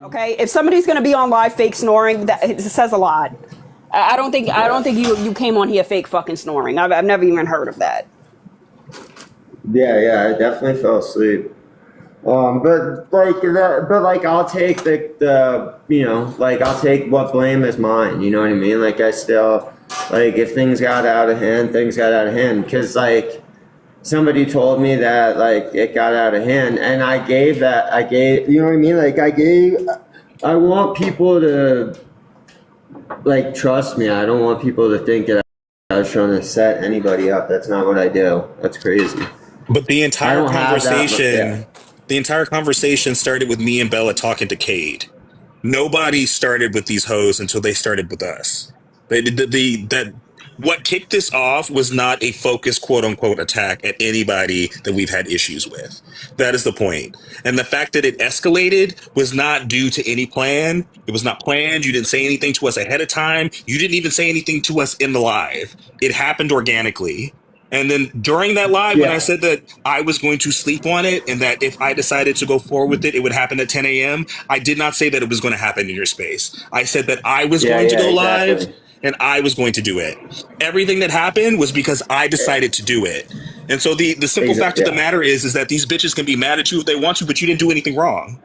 Okay, if somebody's going to be on live fake snoring, that it says a lot. I don't think you came on here fake fucking snoring. I've never even heard of that. Yeah, I definitely fell asleep. But like I'll take like I'll take what blame is mine. You know what I mean? Like I still, like if things got out of hand, things got out of hand. Because like somebody told me that like it got out of hand, and I gave, you know what I mean? Like I want people to like trust me. I don't want people to think that I was trying to set anybody up. That's not what I do. That's crazy. But I don't have that much. Yeah. the entire conversation started with me and Bella talking to Cade. Nobody started with these hoes until they started with us. That what kicked this off was not a focused quote unquote attack at anybody that we've had issues with. That is the point. And the fact that it escalated was not due to any plan. It was not planned. You didn't say anything to us ahead of time. You didn't even say anything to us in the live. It happened organically. And then during that live, when I said that I was going to sleep on it and that if I decided to go forward with it, it would happen at 10 a.m., I did not say that it was going to happen in your space. I said that I was going to go live Exactly. and I was going to do it. Everything that happened was because I decided to do it. And so the simple fact of the matter is that these bitches can be mad at you if they want to, but you didn't do anything wrong.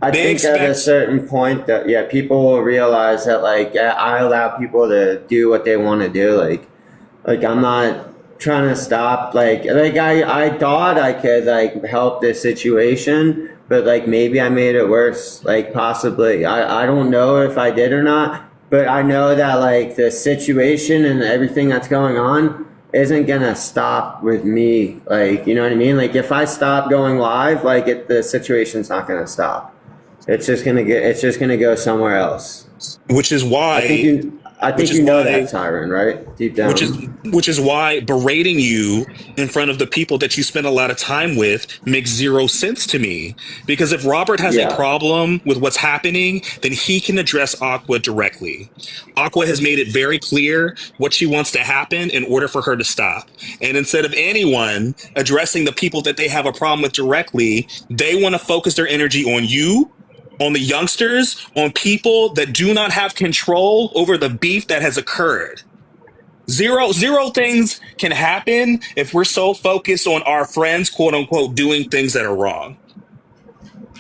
I think at a certain point that people will realize that like I allow people to do what they want to do. Like I'm not trying to stop. Like I thought I could like help this situation, but like maybe I made it worse. Like possibly. I don't know if I did or not, but I know that like the situation and everything that's going on isn't gonna stop with me. Like, you know what I mean? Like if I stop going live, like the situation's not gonna stop. It's just gonna go somewhere else. Which is why I think you know that, Siren, right? Deep down. Which is why berating you in front of the people that you spend a lot of time with makes zero sense to me. Because if Robert has a problem with what's happening, then he can address Aqua directly. Aqua has made it very clear what she wants to happen in order for her to stop. And instead of anyone addressing the people that they have a problem with directly, they want to focus their energy on you, on the youngsters, on people that do not have control over the beef that has occurred. Zero things can happen if we're so focused on our friends, quote unquote, doing things that are wrong.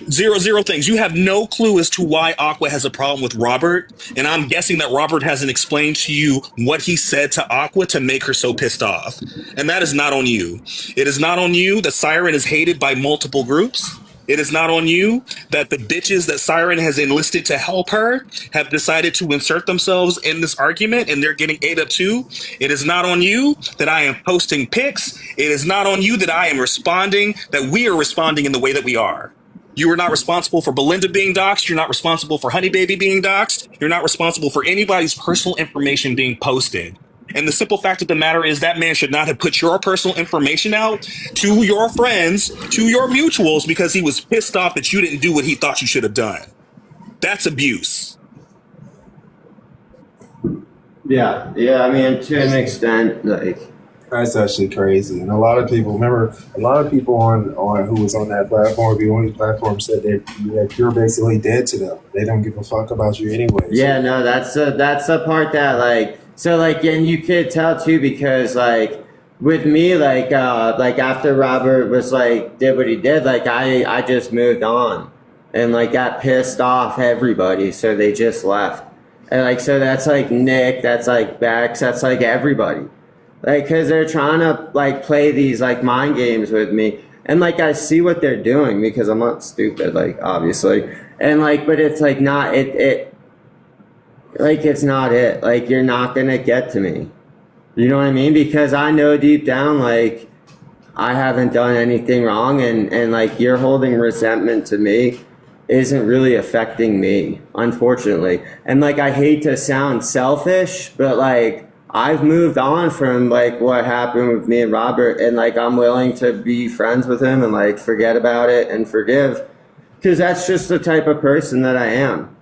Zero things. You have no clue as to why Aqua has a problem with Robert, and I'm guessing that Robert hasn't explained to you what he said to Aqua to make her so pissed off. And that is not on you. It is not on you that Siren is hated by multiple groups. It is not on you that the bitches that Siren has enlisted to help her have decided to insert themselves in this argument and they're getting ate up too. It is not on you that I am posting pics. It is not on you that I am responding, that we are responding in the way that we are. You are not responsible for Belinda being doxxed. You're not responsible for Honey Baby being doxxed. You're not responsible for anybody's personal information being posted. And the simple fact of the matter is that man should not have put your personal information out to your friends, to your mutuals, because he was pissed off that you didn't do what he thought you should have done. That's abuse. Yeah. I mean, to an extent, like that's actually crazy. And a lot of people on who was on that platform, the only platform, said that you're basically dead to them. They don't give a fuck about you anyway. Yeah, no, that's the part that like. So like, and you could tell too, because like with me, like after Robert was like did what he did, like I just moved on and like got pissed off everybody, so they just left. And like, so that's like Nick, that's like Bex, that's like everybody, like because they're trying to like play these like mind games with me, and like I see what they're doing because I'm not stupid, like obviously, and like, but it's like not it. Like, it's not it. Like, you're not going to get to me. You know what I mean? Because I know deep down, like, I haven't done anything wrong. And like, you're holding resentment to me isn't really affecting me, unfortunately. And, like, I hate to sound selfish, but, like, I've moved on from, like, what happened with me and Robert. And, like, I'm willing to be friends with him and, like, forget about it and forgive. Because that's just the type of person that I am.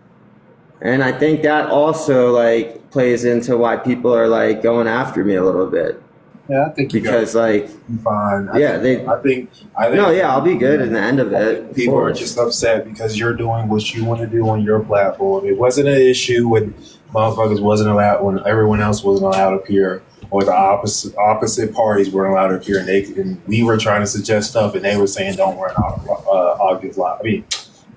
And I think that also like plays into why people are like going after me a little bit. Yeah, I think because like fine. yeah, I think no, yeah, I'll be good at the end of it. people are just upset because you're doing what you want to do on your platform. It wasn't an issue when motherfuckers wasn't allowed, when everyone else wasn't allowed up here, or the opposite parties weren't allowed up here, and we were trying to suggest stuff, and they were saying don't run August live. I mean,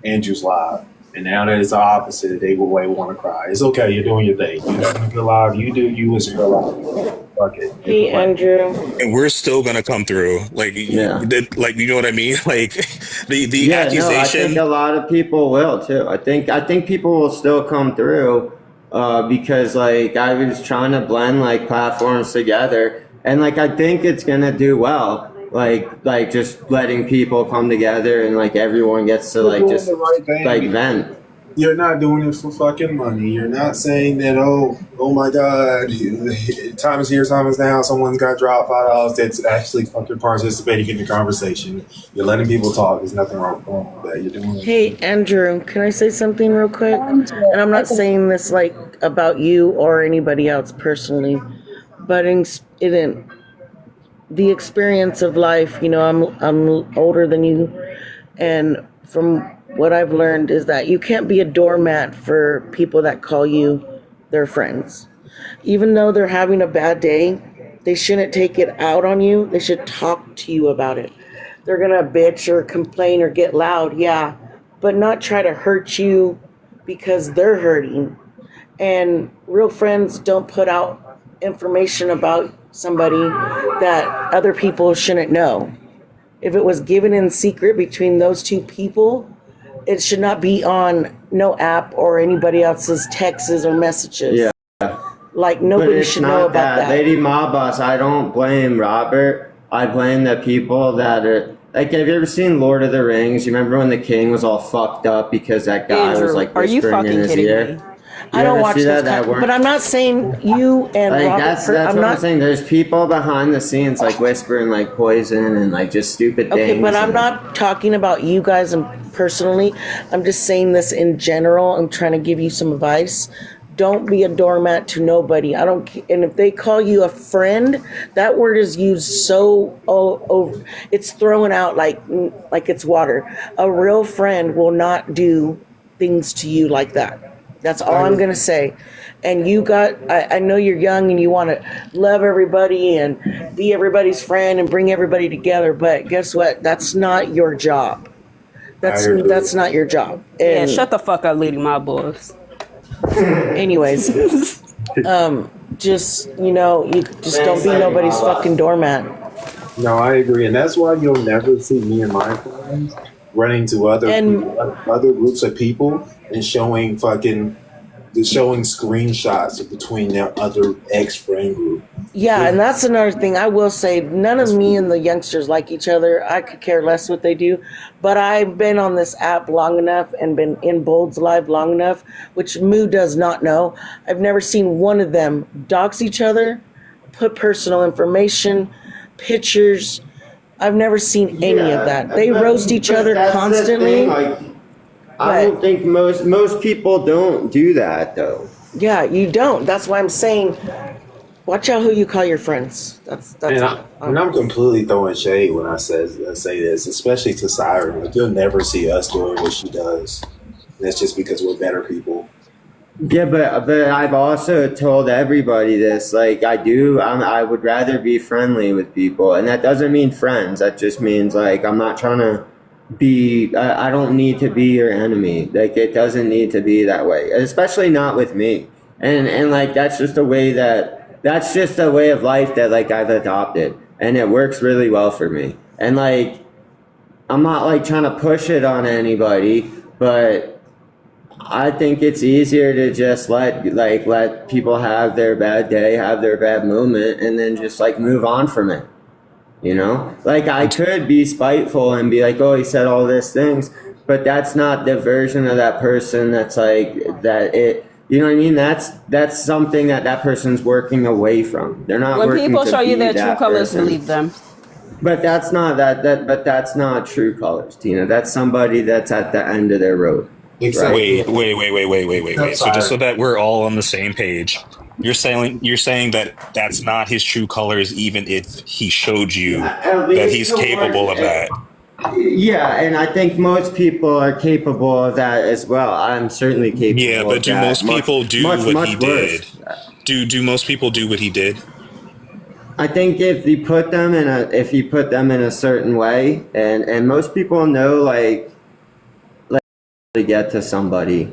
Andrew's live. And now that it's the opposite, they will want to cry. It's okay. You're doing your thing. You're doing a good live. You do you as your live. Fuck it. Hey, Andrew. And we're still gonna come through. Like, Yeah. like you know what I mean? Like the Yeah, no, I accusation. think a lot of people will too. I think people will still come through because like I was trying to blend like platforms together, and like I think it's gonna do well. Like just letting people come together and like everyone gets to like just like vent. You're not doing it for fucking money. You're not saying that, oh my God, time is here, time is now, someone's got dropped $5. That's actually fucking participating in the conversation. You're letting people talk. There's nothing wrong with that. You're doing it. Hey, Andrew, can I say something real quick? And I'm not saying this like about you or anybody else personally, but in the experience of life, you know, I'm older than you, and from what I've learned is that you can't be a doormat for people that call you their friends. Even though they're having a bad day, they shouldn't take it out on you. They should talk to you about it. They're gonna bitch or complain or get loud, yeah, but not try to hurt you because they're hurting. And real friends don't put out information about somebody that other people shouldn't know. If it was given in secret between those two people, it should not be on no app or anybody else's texts or messages. Yeah. Like nobody should know about that. Lady Mob Boss, I don't blame Robert. I blame the people that are like, have you ever seen Lord of the Rings? You remember when the king was all fucked up because that guy Andrew, was like are you whispering in fucking his kidding ear? me? I don't watch this that but I'm not saying you and like Robert. that's I'm what not I'm saying. There's people behind the scenes like whispering like poison and like just stupid things. okay, but I'm not talking about you guys and personally. I'm just saying this in general. I'm trying to give you some advice. Don't be a doormat to nobody. I don't. And if they call you a friend, that word is used so all over. It's thrown out like it's water. A real friend will not do things to you like that. That's all I'm gonna say. And you got. I know you're young and you want to love everybody and be everybody's friend and bring everybody together. But guess what? That's not your job. That's not your job. Yeah, And shut the fuck up, Lady Mob Boss. anyways, just you just don't be nobody's fucking doormat. No, I agree, and that's why you'll never see me and my friends running to other groups of people and showing screenshots between their other ex-friend group. Yeah, and that's another thing. I will say, none of me and the youngsters like each other. I could care less what they do. But I've been on this app long enough and been in Bold's Live long enough, which Moo does not know. I've never seen one of them dox each other, put personal information, pictures. I've never seen any of that. They roast each other constantly. I don't think most people don't do that though. Yeah, you don't. That's why I'm saying, watch out who you call your friends. That's. And I'm completely throwing shade when I say this, especially to Siren. Like, you'll never see us doing what she does. And that's just because we're better people. Yeah, but I've also told everybody this. Like I would rather be friendly with people, and that doesn't mean friends. That just means like I'm not trying to be. I don't need to be your enemy. Like it doesn't need to be that way, especially not with me. And like that's just a way of life that like I've adopted, and it works really well for me. And like I'm not like trying to push it on anybody, but I think it's easier to just let people have their bad day, have their bad moment, and then just like move on from it. You know, like I could be spiteful and be like, oh, he said all these things, but that's not the version of that person that's like that it. You know what I mean? That's something that person's working away from. They're not. When people to show you be their that true colors, person. believe them. But that's not but that's not true colors, Tina. That's somebody that's at the end of their road. Exactly. Wait. So just so that we're all on the same page, You're saying that that's not his true colors, even if he showed you At that least he's capable of that. Yeah, and I think most people are capable of that as well. I'm certainly capable Yeah, but of do that. most people do Much, what he much worse. did? Do most people do what he did? I think if you put them in a certain way, and most people know like to get to somebody,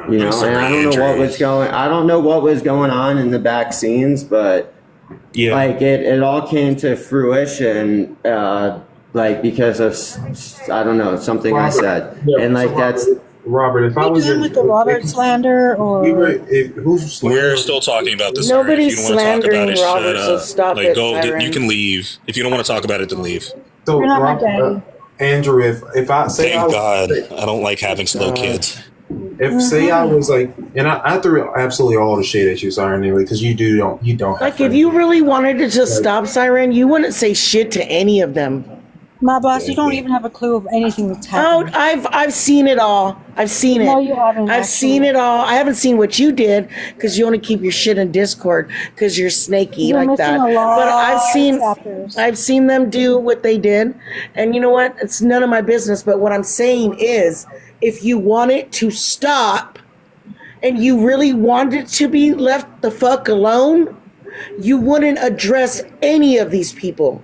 you know. sorry, And I don't know what was going on in the back scenes, but Yeah. like it all came to fruition, like because of I don't know, something I said, Yeah, and like so that's. Robert. If I Are we was done in, with the Robert slander, or who's We're still talking about this. Sorry. If Nobody's you don't want to talk about slandering it, shut Robert, so up. stop Like, it, go. You Siren. can leave. If you don't want to talk about it, then leave. so you're not my Robert, daddy? Andrew? If I say Thank God. I don't like having slow kids. if say I was like, and I threw absolutely all the shade at you, Siren, anyway, because you don't have Like, if friends. you really wanted to just stop Siren, you wouldn't say shit to any of them. My boss, you don't even have a clue of anything that's Oh, happening. I've seen it all. I've seen it. No, you haven't, I've actually. seen it all. I haven't seen what you did because you only keep your shit in Discord because you're snaky You're like missing that. a lot But of chapters. I've seen them do what they did, and you know what? It's none of my business. But what I'm saying is, if you want it to stop, and you really want it to be left the fuck alone, you wouldn't address any of these people.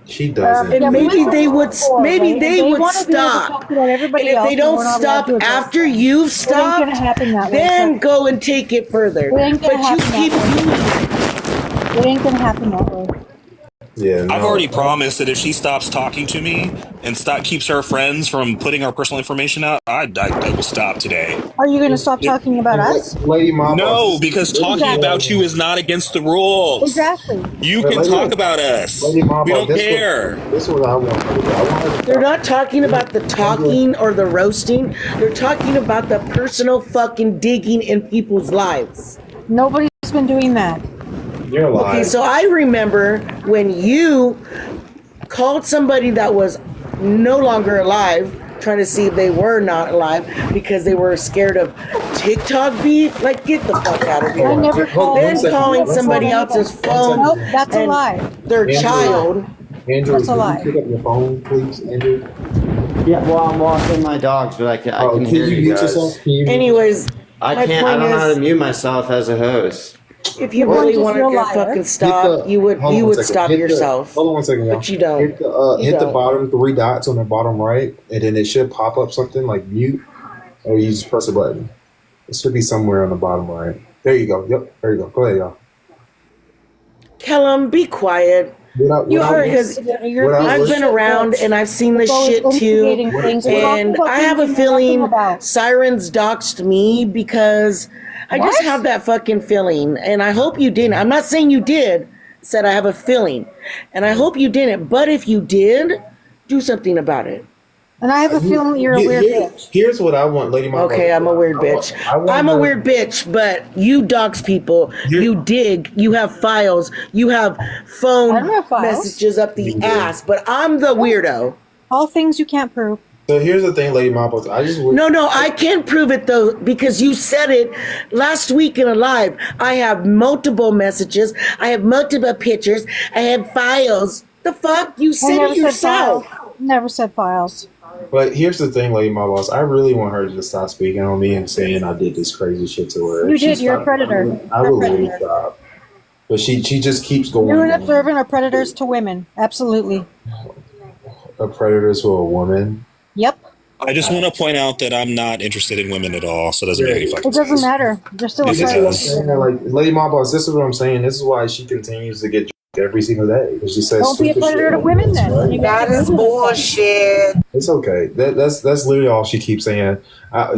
She doesn't. And Yeah, we maybe went they over would. before, Maybe right? they And would wanna be able to stop. talk about everybody And if else, they but don't we're not allowed stop to address after them. you've It ain't stopped, gonna happen that way. then Trust go and take it further. It ain't gonna But you happen keep that way. doing it. It ain't gonna happen that way. Yeah, no. I've already promised that if she stops talking to me and keeps her friends from putting our personal information out, I will stop today. Are you gonna stop talking about us? Lady Mom. No, because talking about you is not against the rules. Exactly. You can talk about us. Lady Mom, We don't care. This is what I want her to do. I want her to They're not talking about the talking or the roasting. They're talking about the personal fucking digging in people's lives. Nobody's been doing that. You're alive. Okay, so I remember when you called somebody that was no longer alive, trying to see if they were not alive because they were scared of TikTok beef. Like, get the fuck out of I here. never called. Then calling somebody else's phone Nope, that's a and lie. their Andrew. child. Andrew, That's a can lie. you pick up your phone, please, Andrew? Yeah, well, I'm walking my dogs, but I can Can hear you you mute guys. yourself? Can you mute Anyways, I my can't. I point don't know how is, to mute myself as a host. if you Well, really just wanted you're a to liar. fucking Hit stop, the- you would hold on one second. stop Hit the- yourself. Hold on one second, y'all. But you don't. Hit the You hit the don't. bottom 3 dots on the bottom right, and then it should pop up something like mute, or you just press a button. It should be somewhere on the bottom right. There you go. Yep. There you go. Go ahead, y'all. Kellum, be quiet. You are, because You're What I I've was- been around and I've seen this always shit instigating too. things. We're talking And about I have a things you know nothing feeling about. Sirens doxed me because I just What? have that fucking feeling. And I hope you didn't. I'm not saying you did. Said I have a feeling. And I hope you didn't. But if you did, do something about it. And I have a feeling that you're a weird bitch. Here's what I want, Lady Mom. Okay, I'm a weird bitch. I'm a weird bitch, but you dox people. You dig. You have files. You have phone I don't have files. messages up the ass. But I'm the weirdo. All things you can't prove. So here's the thing, Lady Mom. I just No, I can't prove it though because you said it last week in a live. I have multiple messages. I have multiple pictures. I have files. The fuck? You I said never it said yourself. files. Never said files. But here's the thing, Lady Mom Boss. I really want her to just stop speaking on me and saying I did this crazy shit to her. You If she did. You're a stopped, predator. I You're a will really predator. stop. But she just keeps going. You're an observant of predators to women. Absolutely. A predator to a woman. Yep. I just want to point out that I'm not interested in women at all, so it doesn't make any fucking It doesn't sense. matter. You're still a Yes, it This is what I'm does. saying. Like Lady Mom Boss, this is what I'm saying. This is why she continues to get every single day because she says Don't be a stupid predator shit to like women this, then. right? You That gotta is do this. bullshit. It's okay. That's literally all she keeps saying.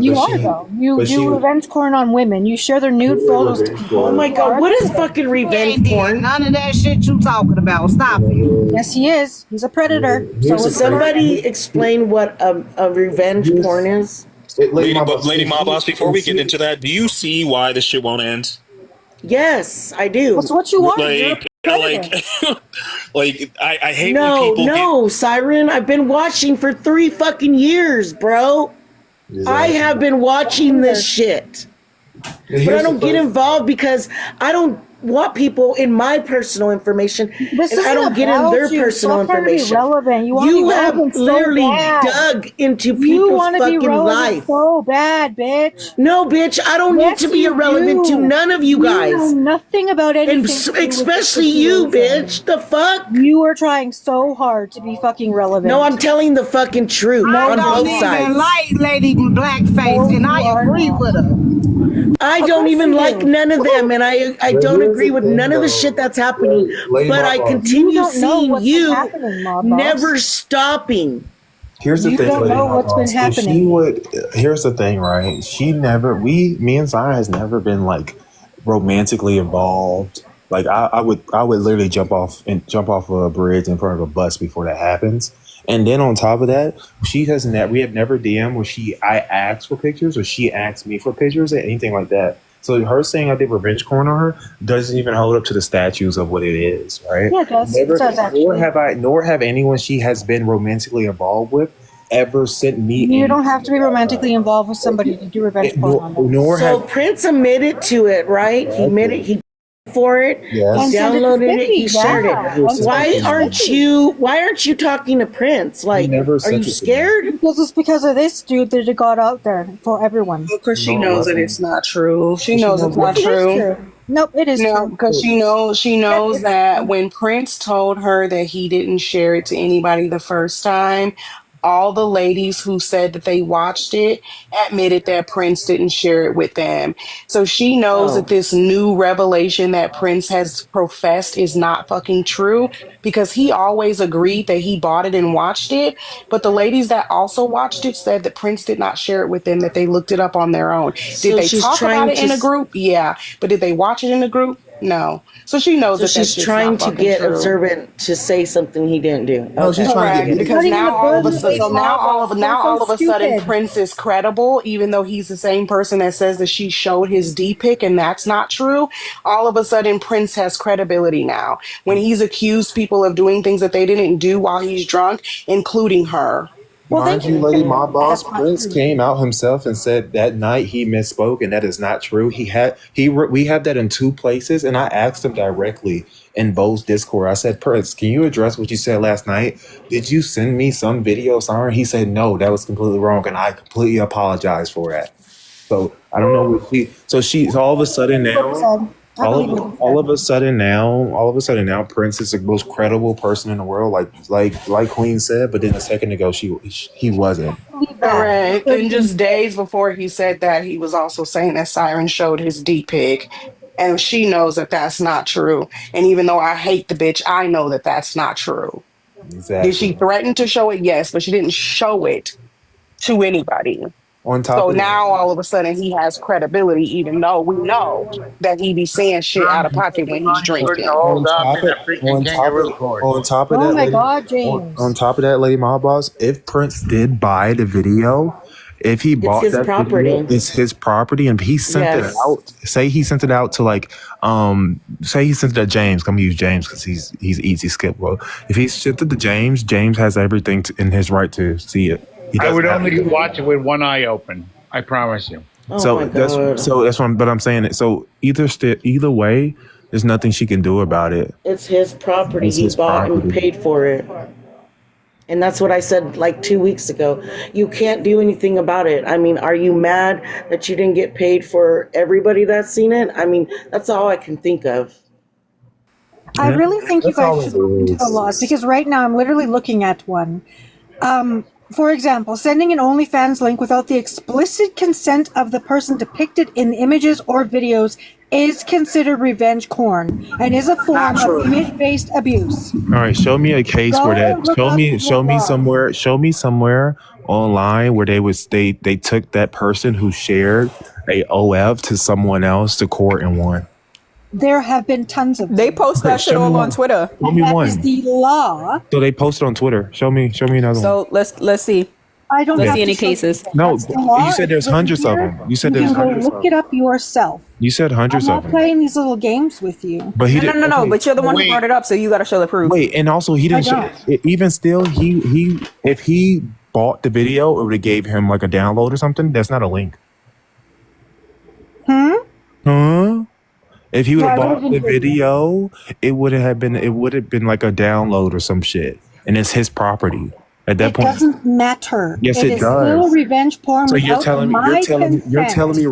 You But are she- though. You but do she- revenge porn on women. You share their nude photos. Oh my god, what is fucking revenge porn? None of that shit you talking about. Stop it. Yes, he is. He's a predator. So Here's is the thing. Somebody explain what a revenge porn is? Lady Boss, Mob Boss, before we get into that, do you see why this shit won't end? Yes, I do. That's what you are. You're a Like, predator. I hate when No, people no, Siren. I've been watching for 3 fucking years, bro. I have been watching this shit. But I don't get involved because I don't want people in my personal information, This and I isn't don't get in about their you. personal Stop trying to be information. relevant. You want to You be have relevant so literally bad. dug into You people's want to be fucking relevant life. so bad, bitch. No, bitch, I don't need Yes, to be you irrelevant to do. none of you You guys. know nothing about anything. And to do with especially this you, situation. bitch. The fuck? You are trying so hard to be fucking relevant. No, I'm telling the fucking truth I on don't both even sides. like Lady Blackface, No, and you I are agree not. with her. I Of don't course even you like do. none of them, and I But don't here's agree the with thing, none of the though. shit that's happening. Lady But I Mob Boss. You continue don't know seeing what's been you happening, Mob never Boss. stopping. Here's the You thing, don't Lady know Mob what's been Boss. If she happening. would, here's the thing, right? She never, me and Siren has never been like romantically involved. Like I would literally jump off a bridge in front of a bus before that happens. And then on top of that, we have never DM where I asked for pictures or she asked me for pictures or anything like that. So her saying I did revenge porn on her doesn't even hold up to the statues of what it is, right? Yeah, it does. Never, It does actually. nor have anyone she has been romantically involved with ever sent me. You don't have to be romantically involved with somebody to do revenge porn on them. Nor So have Prince admitted to it, right? He admitted he for it. Yes. He And send it to downloaded it. 50, He shared yeah. it. And send Why it to aren't 50. you talking to Prince? Like, never are sent you it to me. scared? Because it's because of this dude that it got out there for everyone. Because she No, it knows that wasn't. it's not true. She She knows knows it's not Yes, it is true. true. Nope, it is No, true. because she Yep, knows it's that true. when Prince told her that he didn't share it to anybody the first time, all the ladies who said that they watched it admitted that Prince didn't share it with them. So she knows that Oh, this new revelation that Prince has professed is not fucking true because he always agreed that he bought it and watched it. But the ladies that also watched it said that Prince did not share it with them, that they looked it up on their own. Did so they she's talk about trying it to. in a group? Yeah. But did they watch it in a group? No. So she knows So that she's that's just trying not to fucking get true. observant to say something he didn't do. No, she's Okay. trying to Correct, get It's him. not because even now a all of a burden, sudden, lady so mob boss. You're now so all of a sudden, stupid. Prince is credible, even though he's the same person that says that she showed his D pic, and that's not true. All of a sudden, Prince has credibility now when he's accused people of doing things that they didn't do while he's drunk, including her. Well, Mind thank you you, for Lady saying Mob that. Boss, That's not Prince true. came out himself and said that night he misspoke, and that is not true. We have that in two places, and I asked him directly in Bo's Discord. I said, Prince, can you address what you said last night? Did you send me some video, Siren? He said no, that was completely wrong, and I completely apologize for that. So I don't know what so all of a sudden What he now. said. I believe what he All of said. a sudden now, Prince is the most credible person in the world, like Queen said. But then a second ago, he wasn't. I believe that. It's Correct. already And been just said. days before he said that, he was also saying that Siren showed his D pic. And she knows that that's not true. And even though I hate the bitch, I know that that's not true. Did Exactly. she threaten to show it? Yes, but she didn't show it to anybody. On top So of now that, all of a sudden he has credibility, even though we know that he be saying shit out of pocket when he's Putting the drinking. whole on dog top in of a freaking kangaroo court. on top of Oh that, my lady, God, James. on top of that, Lady Mob Boss, if Prince did buy the video, if he It's bought his that video, property. it's his property, and he sent it Yes. out. Say he sent it out to say he sent it to James. I'm gonna use James because he's easy skip. Well, if he sent it to James, James has everything in his right to see it. He I doesn't would have only to. watch it with one eye open. I promise you. Oh my God. That's what but I'm saying it. So either way, there's nothing she can do about it. It's his property. It's He his bought and property. paid for it. And that's what I said like 2 weeks ago. You can't do anything about it. I mean, are you mad that you didn't get paid for everybody that's seen it? I mean, that's all I can think of. I really think you That's all guys it should look into the is. laws because right now I'm literally looking at one. For example, sending an OnlyFans link without the explicit consent of the person depicted in images or videos is considered revenge porn and is a form of image-based abuse. All right, show me a case Go where that and look up the show me somewhere online where they took that person who shared a OF to someone else to court and won. There have been tons of them. They post that shit show me all one. on Twitter. Show me That one. is the law. So they posted on Twitter. Show me another one. So let's see. I don't Let's have see to any show you. cases. No, That's the law. you said there's It's written hundreds of here. them. You said You there's can go hundreds of look it them. up yourself. You said I'm hundreds of not them. playing these little games with you. But he No, didn't. no. Okay. But you're the one who Wait. brought it up, so you got to show the proof. Wait, and also he didn't. I Even still, he if he bought the video, it would have gave him like a download or something. That's not a link. Huh? If he would No, have I bought wasn't the doing that. video, it would have been like a download or some shit, and it's his property at that It point. doesn't matter. Yes, It it is still does. revenge porn So without my you're telling me consent.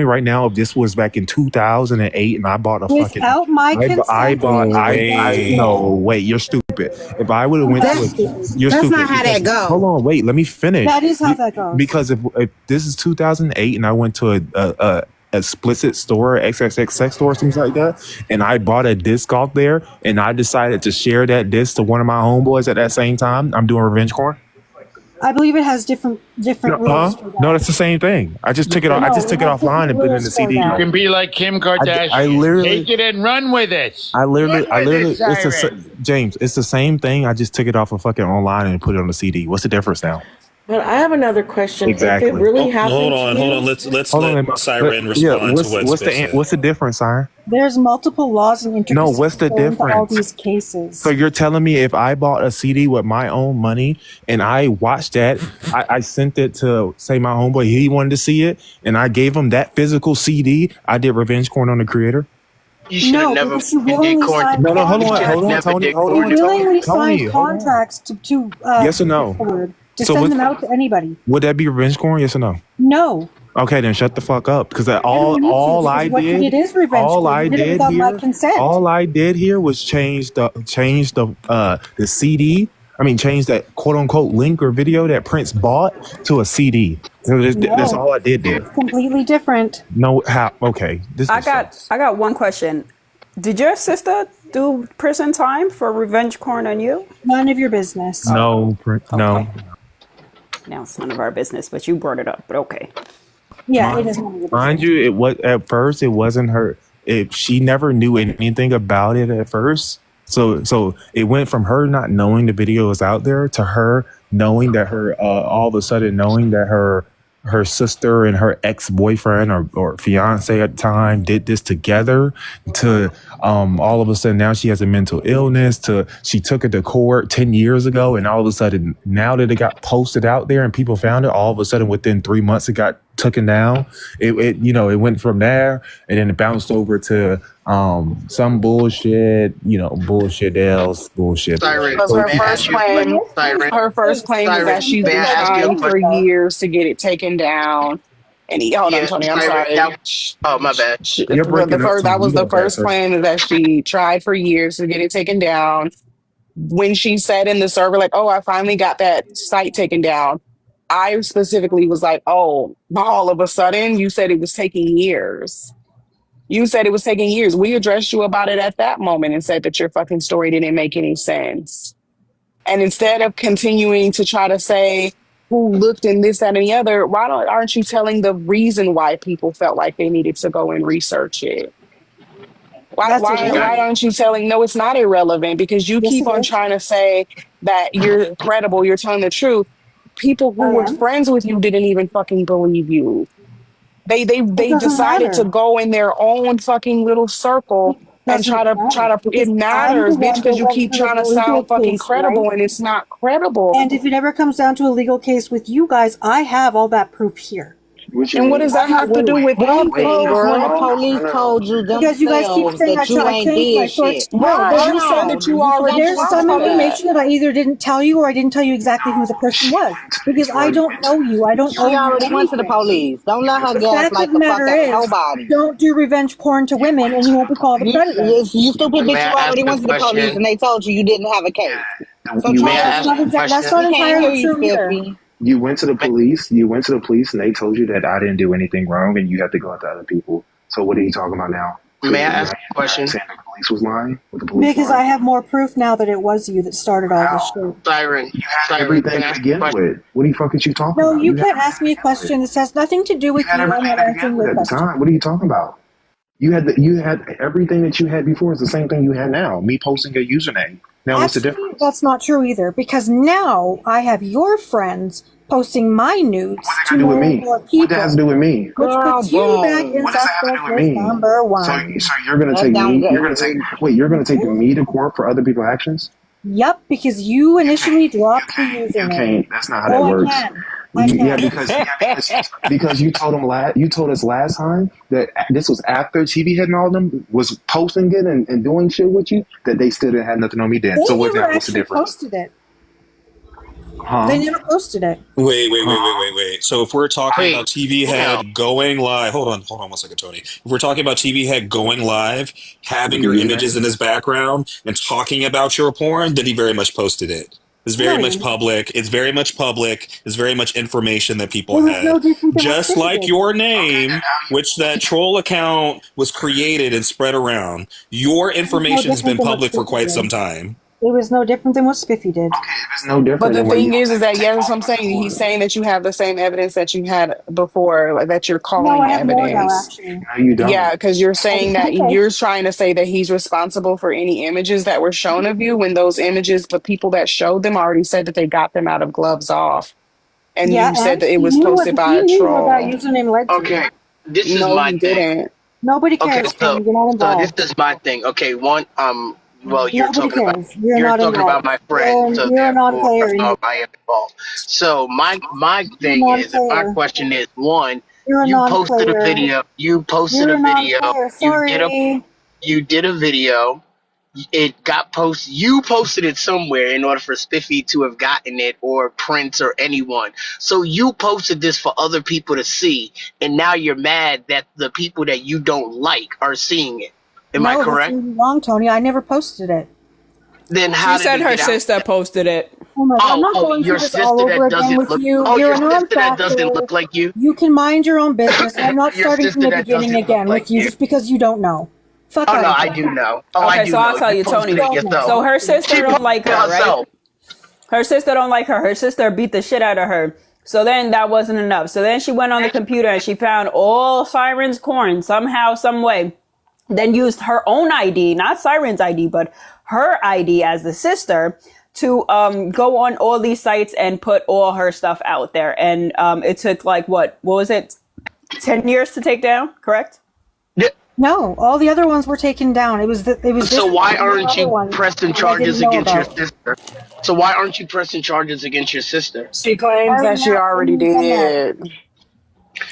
right now, if this was back in 2008 and I bought a fucking, Without my I consent, bought, it is revenge no, porn. wait, you're stupid. If I would have I'm went not to stupid. you're That's stupid not how because, that go. hold on, wait, let me finish. That is how that goes. Because if this is 2008 and I went to a explicit store, XXX sex store, things like that, and I bought a disc off there, and I decided to share that disc to one of my homeboys at that same time, I'm doing revenge porn. I believe it has different rules for that. No, that's the same thing. I just took it off. I No, just it took it has offline different and put it in rules the for CD. You that. can be like Kim Kardashian. I literally, Take it and run with it. Run with it, Siren. James, it's the same thing. I just took it off of fucking online and put it on the CD. What's the difference now? But I have another question. Exactly. If it really Hold happened on, to hold you, on. Let's Hold let on. Siren Yeah, respond to what's been said. what's the difference, Siren? There's multiple laws and No, intricacies what's the that go into all difference? these cases. So you're telling me if I bought a CD with my own money and I watched that, I sent it to say my homeboy, he wanted to see it, and I gave him that physical CD, I did revenge corn on the creator? You should have No, never because you fucking did willingly corn. signed No, hold You on, should contracts. have never Tony, did hold You corn. on, willingly Tony, signed hold on. contracts to Yes or no? to So send what, them out to anybody. would that be revenge corn? Yes or no? No. Okay, then shut the fuck up. Because You don't need to, all because I what you did, did is revenge all porn. I You did it did without my here, consent. all I did here was change the CD. I mean, change that quote unquote link or video that Prince bought to a CD. So that's No, all I did there. it's completely different. No, how? Okay, this I makes sense. got one question. Did your sister do prison time for revenge porn on you? None of your business. No, no. Okay. Now it's none of our business, but you brought it up. But okay. Yeah, it is none of your Mind business. you, it was at first. It wasn't her. She never knew anything about it at first. So it went from her not knowing the video was out there to her knowing that all of a sudden knowing that her sister and her ex-boyfriend or fiance at the time did this together, to all of a sudden now she has a mental illness, to she took it to court 10 years ago, and all of a sudden now that it got posted out there and people found it, all of a sudden within 3 months it got taken down. It went from there, and then it bounced over to some bullshit, bullshit else, bullshit. Siren, Because may I ask you a question? Siren, her first claim is that Siren, she's may been I ask you a trying for question? years to get it taken down. And hold on, Yeah, Tony, I'm Siren, sorry. oh, my bad. You're breaking up, That Tony. was You the go back, first sir. claim, is that she tried for years to get it taken down. When she said in the server, like, "Oh, I finally got that site taken down," I specifically was like, "Oh, all of a sudden, you said it was taking years. You said it was taking years. We addressed you about it at that moment and said that your fucking story didn't make any sense. And instead of continuing to try to say who looked in this, that, and the other, aren't you telling the reason why people felt like they needed to go and research it? That's Why irrelevant. aren't you telling? No, it's not irrelevant, because you Yes, keep it on is. trying to say that you're credible, you're telling the truth. People who I were am. friends with you didn't even fucking believe you. It They doesn't decided to matter. go in their own fucking little circle It and doesn't matter it because I'm the matters, bitch, one that because you went keep through trying the to legal sound fucking case, right? credible and it's not credible. And if it ever comes down to a legal case with you guys, I have all that proof here. What you And what mean? does that I'm not have to do waiting. with Wait, what anything, proof when the girl? police told you Because you guys keep themselves saying that you I ain't changed my did story. shit? No, Right. there's You said How? that you You already forgot to there's lie some tried about that. that. information that I either didn't tell you or I didn't tell you exactly who the person She was went to because you I already don't went to know you. I don't She owe you already went to the anything. police. Don't you let went her to The the fact of gaslight the the fuck matter out of is, nobody. don't do revenge porn to you women, went and to you won't the be called a You, police. predator. you stupid May bitch. You I ask already a went to the police question? and they told you you didn't have a case. So You try May went I to it. That's ask not a That's question? not We can't hear entirely you, true either. Stiffy. you went to the May, police. You went to the police, and they told you that I didn't do anything wrong, and you have to go after other people. So what are you talking about now? So may I now ask a you're question? saying the police was lying? With the police Because I lying? have more proof now that it was you that started all this How? shit. Siren, You had Siren, can everything I to ask a begin question? with. What the fuck is you talking No, about? you You had can't ask everything to me a begin with. question. This has nothing to do You with had you. I'm everything not to begin answering with your at the question. time. What are you talking about? You had everything that you had before is the same thing you had now. Me posting a username. Now what's the Actually, difference? that's not true either, because now I have your friends posting my nudes What's it to got to do with more and me? more What that has to people, do with me? which Girl, puts you back in What does that have to do with suspect list me? number So, one. so you're gonna That take don't me? go. You're gonna take Mhm. me to court for other people's actions? Yep, because you You can't. initially You dropped the can't. You username. can't. That's not how that Oh, I works. can. I Yeah, can't. because you told us last time that this was after TV Head and all of them was posting it and doing shit with you, that they still didn't have nothing on me then. They So what never now? What's the actually difference? posted it. They Huh? never posted it. Wait. So if we're talking Wait, about TV damn. Head going live, hold on one second, Tony. If we're talking about TV Head going live, having With the your username? images in his background and talking about your porn, then he very much posted it. It's No, very he much didn't. public. It's very much public. It's very much information that It people was no had. different than what Just Spiffy like did. your name, which that troll account was created and spread around, your It was no information has different been than what public for Spiffy quite some did. time. It was no different than what Spiffy did. It's no But different the than what you thing gonna is that take yeah, that's both what I'm of us saying. He's for. saying that you have the same evidence that you had before, like, that you're No, I calling have more now, evidence. actually. No, you Yeah, don't. because you're saying that Okay. you're trying to say that he's responsible for any images that were shown of you when those images, the people that showed them already said that they got them out of gloves off. And Yeah, you said and that it he was knew what posted by he a knew what that troll. username led to. Okay, this is No, my he thing. didn't. Nobody Okay, cares, Tony. You're not so this involved. is my thing. Okay, one, well, Nobody cares. You're you're not talking about involved. my friend, so You're a therefore, non-player in here. I am involved. So my You're a thing is, and my non-player. question is, one, You're a you posted a non-player. video, you posted You're a a video, non-player. you did a Sorry. you did a video. It got posted. You posted it somewhere in order for Spiffy to have gotten it, or Prince, or anyone. So you posted this for other people to see, and now you're mad that the people that you don't like are seeing it. Am I No, that's correct? really wrong, Tony. I never posted it. Then She how did said it her get out? sister posted it. Oh my God, I'm not going Your through this all sister over that again doesn't with look. you. Oh, You're your a sister that doesn't non-factor. look like you. You can mind your own business. I'm not Your starting from sister the that beginning doesn't look again like with you you. just because you don't know. Fuck Oh no, out of I here. do know. Oh, I Okay, do so I'll know. tell You you, posted Tony. it Don't yourself. know. So her She sister don't posted like it her, right? herself. Her sister don't like her. Her sister beat the shit out of her. So then that wasn't enough. So then she went on the computer and she found all Siren's corn somehow, some way. Then used her own ID, not Siren's ID, but her ID as the sister to go on all these sites and put all her stuff out there. And it took like what was it? 10 years to take down, correct? Yeah. No, all the other ones were taken down. It was this So why aren't other you one pressing that I didn't charges know against your about. sister? So why aren't you pressing charges against your sister? She I claims already that she already done that. did.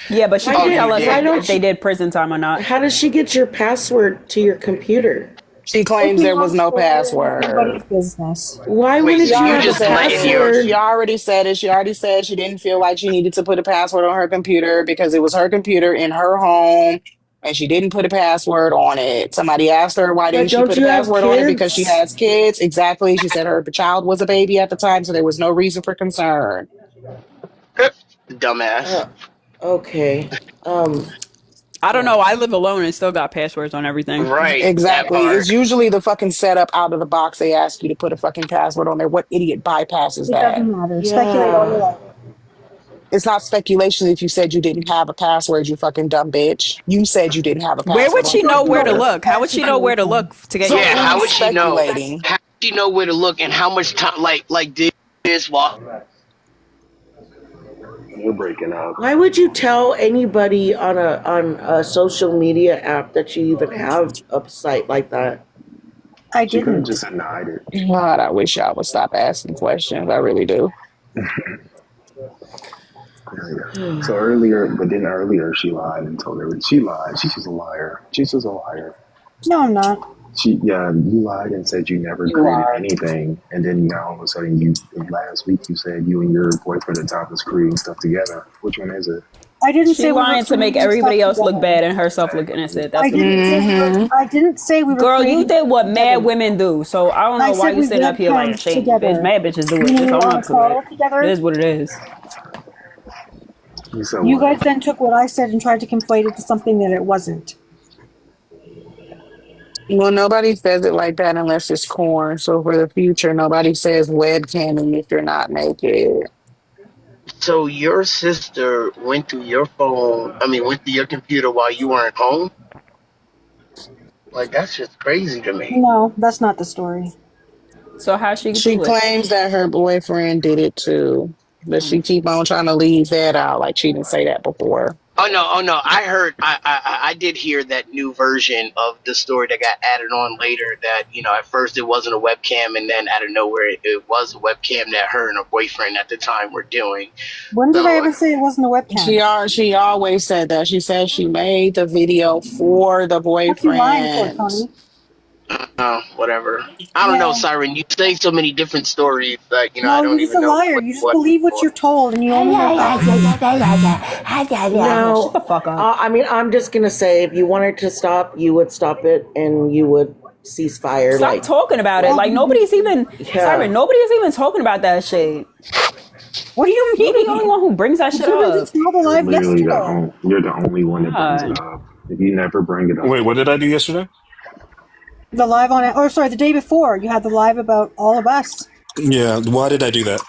Yeah, but she Why can't Oh, tell you us why did. don't if they you, did prison time or not. how does she get your password to your computer? She It's claims a there long was no story and it's password. nobody's business. Why Wait, She wouldn't so you you have already a just said letting it. your She password? already said it. She already said she didn't feel like she needed to put a password on her computer because it was her computer in her home and she didn't put a password on it. Somebody asked her why But didn't she don't put a you have password on it because she kids? has kids. Exactly. She said her child was a baby at the time, so there was no reason for concern. dumbass? Uh, okay. Um, I don't yeah. know. I live alone and still got passwords on everything. Right, that Exactly. It's part. usually the fucking setup out of the box. They ask you to put a fucking password on there. What idiot bypasses It that? doesn't matter. Speculate all you Yeah. like. It's not speculation if you said you didn't have a password, you fucking dumb bitch. You said you didn't have a Where password would on she your know where to computer. look? How would she know where to look to get your So Yeah, who's how would password? she know? speculating? How would she know where to look and how much time? Like did this while You're breaking up. Why would you tell anybody on a social media app that you even have a site like that? I She could have didn't. just denied it. God, I wish I would stop asking questions. I really do. Yeah. So earlier, but then earlier she lied and told everyone she lied. She's just a liar. She's just a liar. No, I'm not. You lied and said you never You created are. anything, and then now all of a sudden last week you said you and your boyfriend at the time was creating stuff together. Which one is it? I didn't She say we were lying to make creating stuff everybody else look together. bad and herself look innocent. That's I what didn't it say is. we were. Mm-hmm. I didn't say we were Girl, you creating did stuff what mad together. women do. So I don't I know why said you we sitting up here like webcams shame. Bitch, together. mad bitches do You it. know, we Just were own on a up to it. call It together. is what it is. You said You guys what? then took what I said and tried to conflate it to something that it wasn't. Well, nobody says it like that unless it's corn. So for the future, nobody says webcamming if you're not naked. so your sister went through your phone, went through your computer while you weren't home? Like that's just crazy to me. No, that's not the story. So how she She do it? claims that her boyfriend did it too, but she keep on trying to leave that out like she didn't say that before. Oh no! I heard, I did hear that new version of the story that got added on later. That at first it wasn't a webcam, and then out of nowhere it was a webcam that her and her boyfriend at the time were doing. When did I So, ever say it wasn't a webcam? She always said that. She said she made the video for the What you lying for, boyfriend. Tony? whatever. I don't know, Yeah. Siren. You say so many different stories that I No, you're don't just even a know liar. what You just what. believe what you're told, and you only hear facts. No, Shut the fuck up. I mean, I'm just gonna say, if you wanted to stop, you would stop it, and you would cease fire. Stop Like, talking about it. Well, Like nobody's even yeah. Siren, nobody's even talking about that shit. What do you You're the only mean? one who brings that shit You up. just saw the live Literally, yesterday. you're the only one that brings it God. up. If you never bring it up, Wait, what did I do yesterday? The live on it, or sorry, the day before you had the live about all of us Yeah, why did I do that?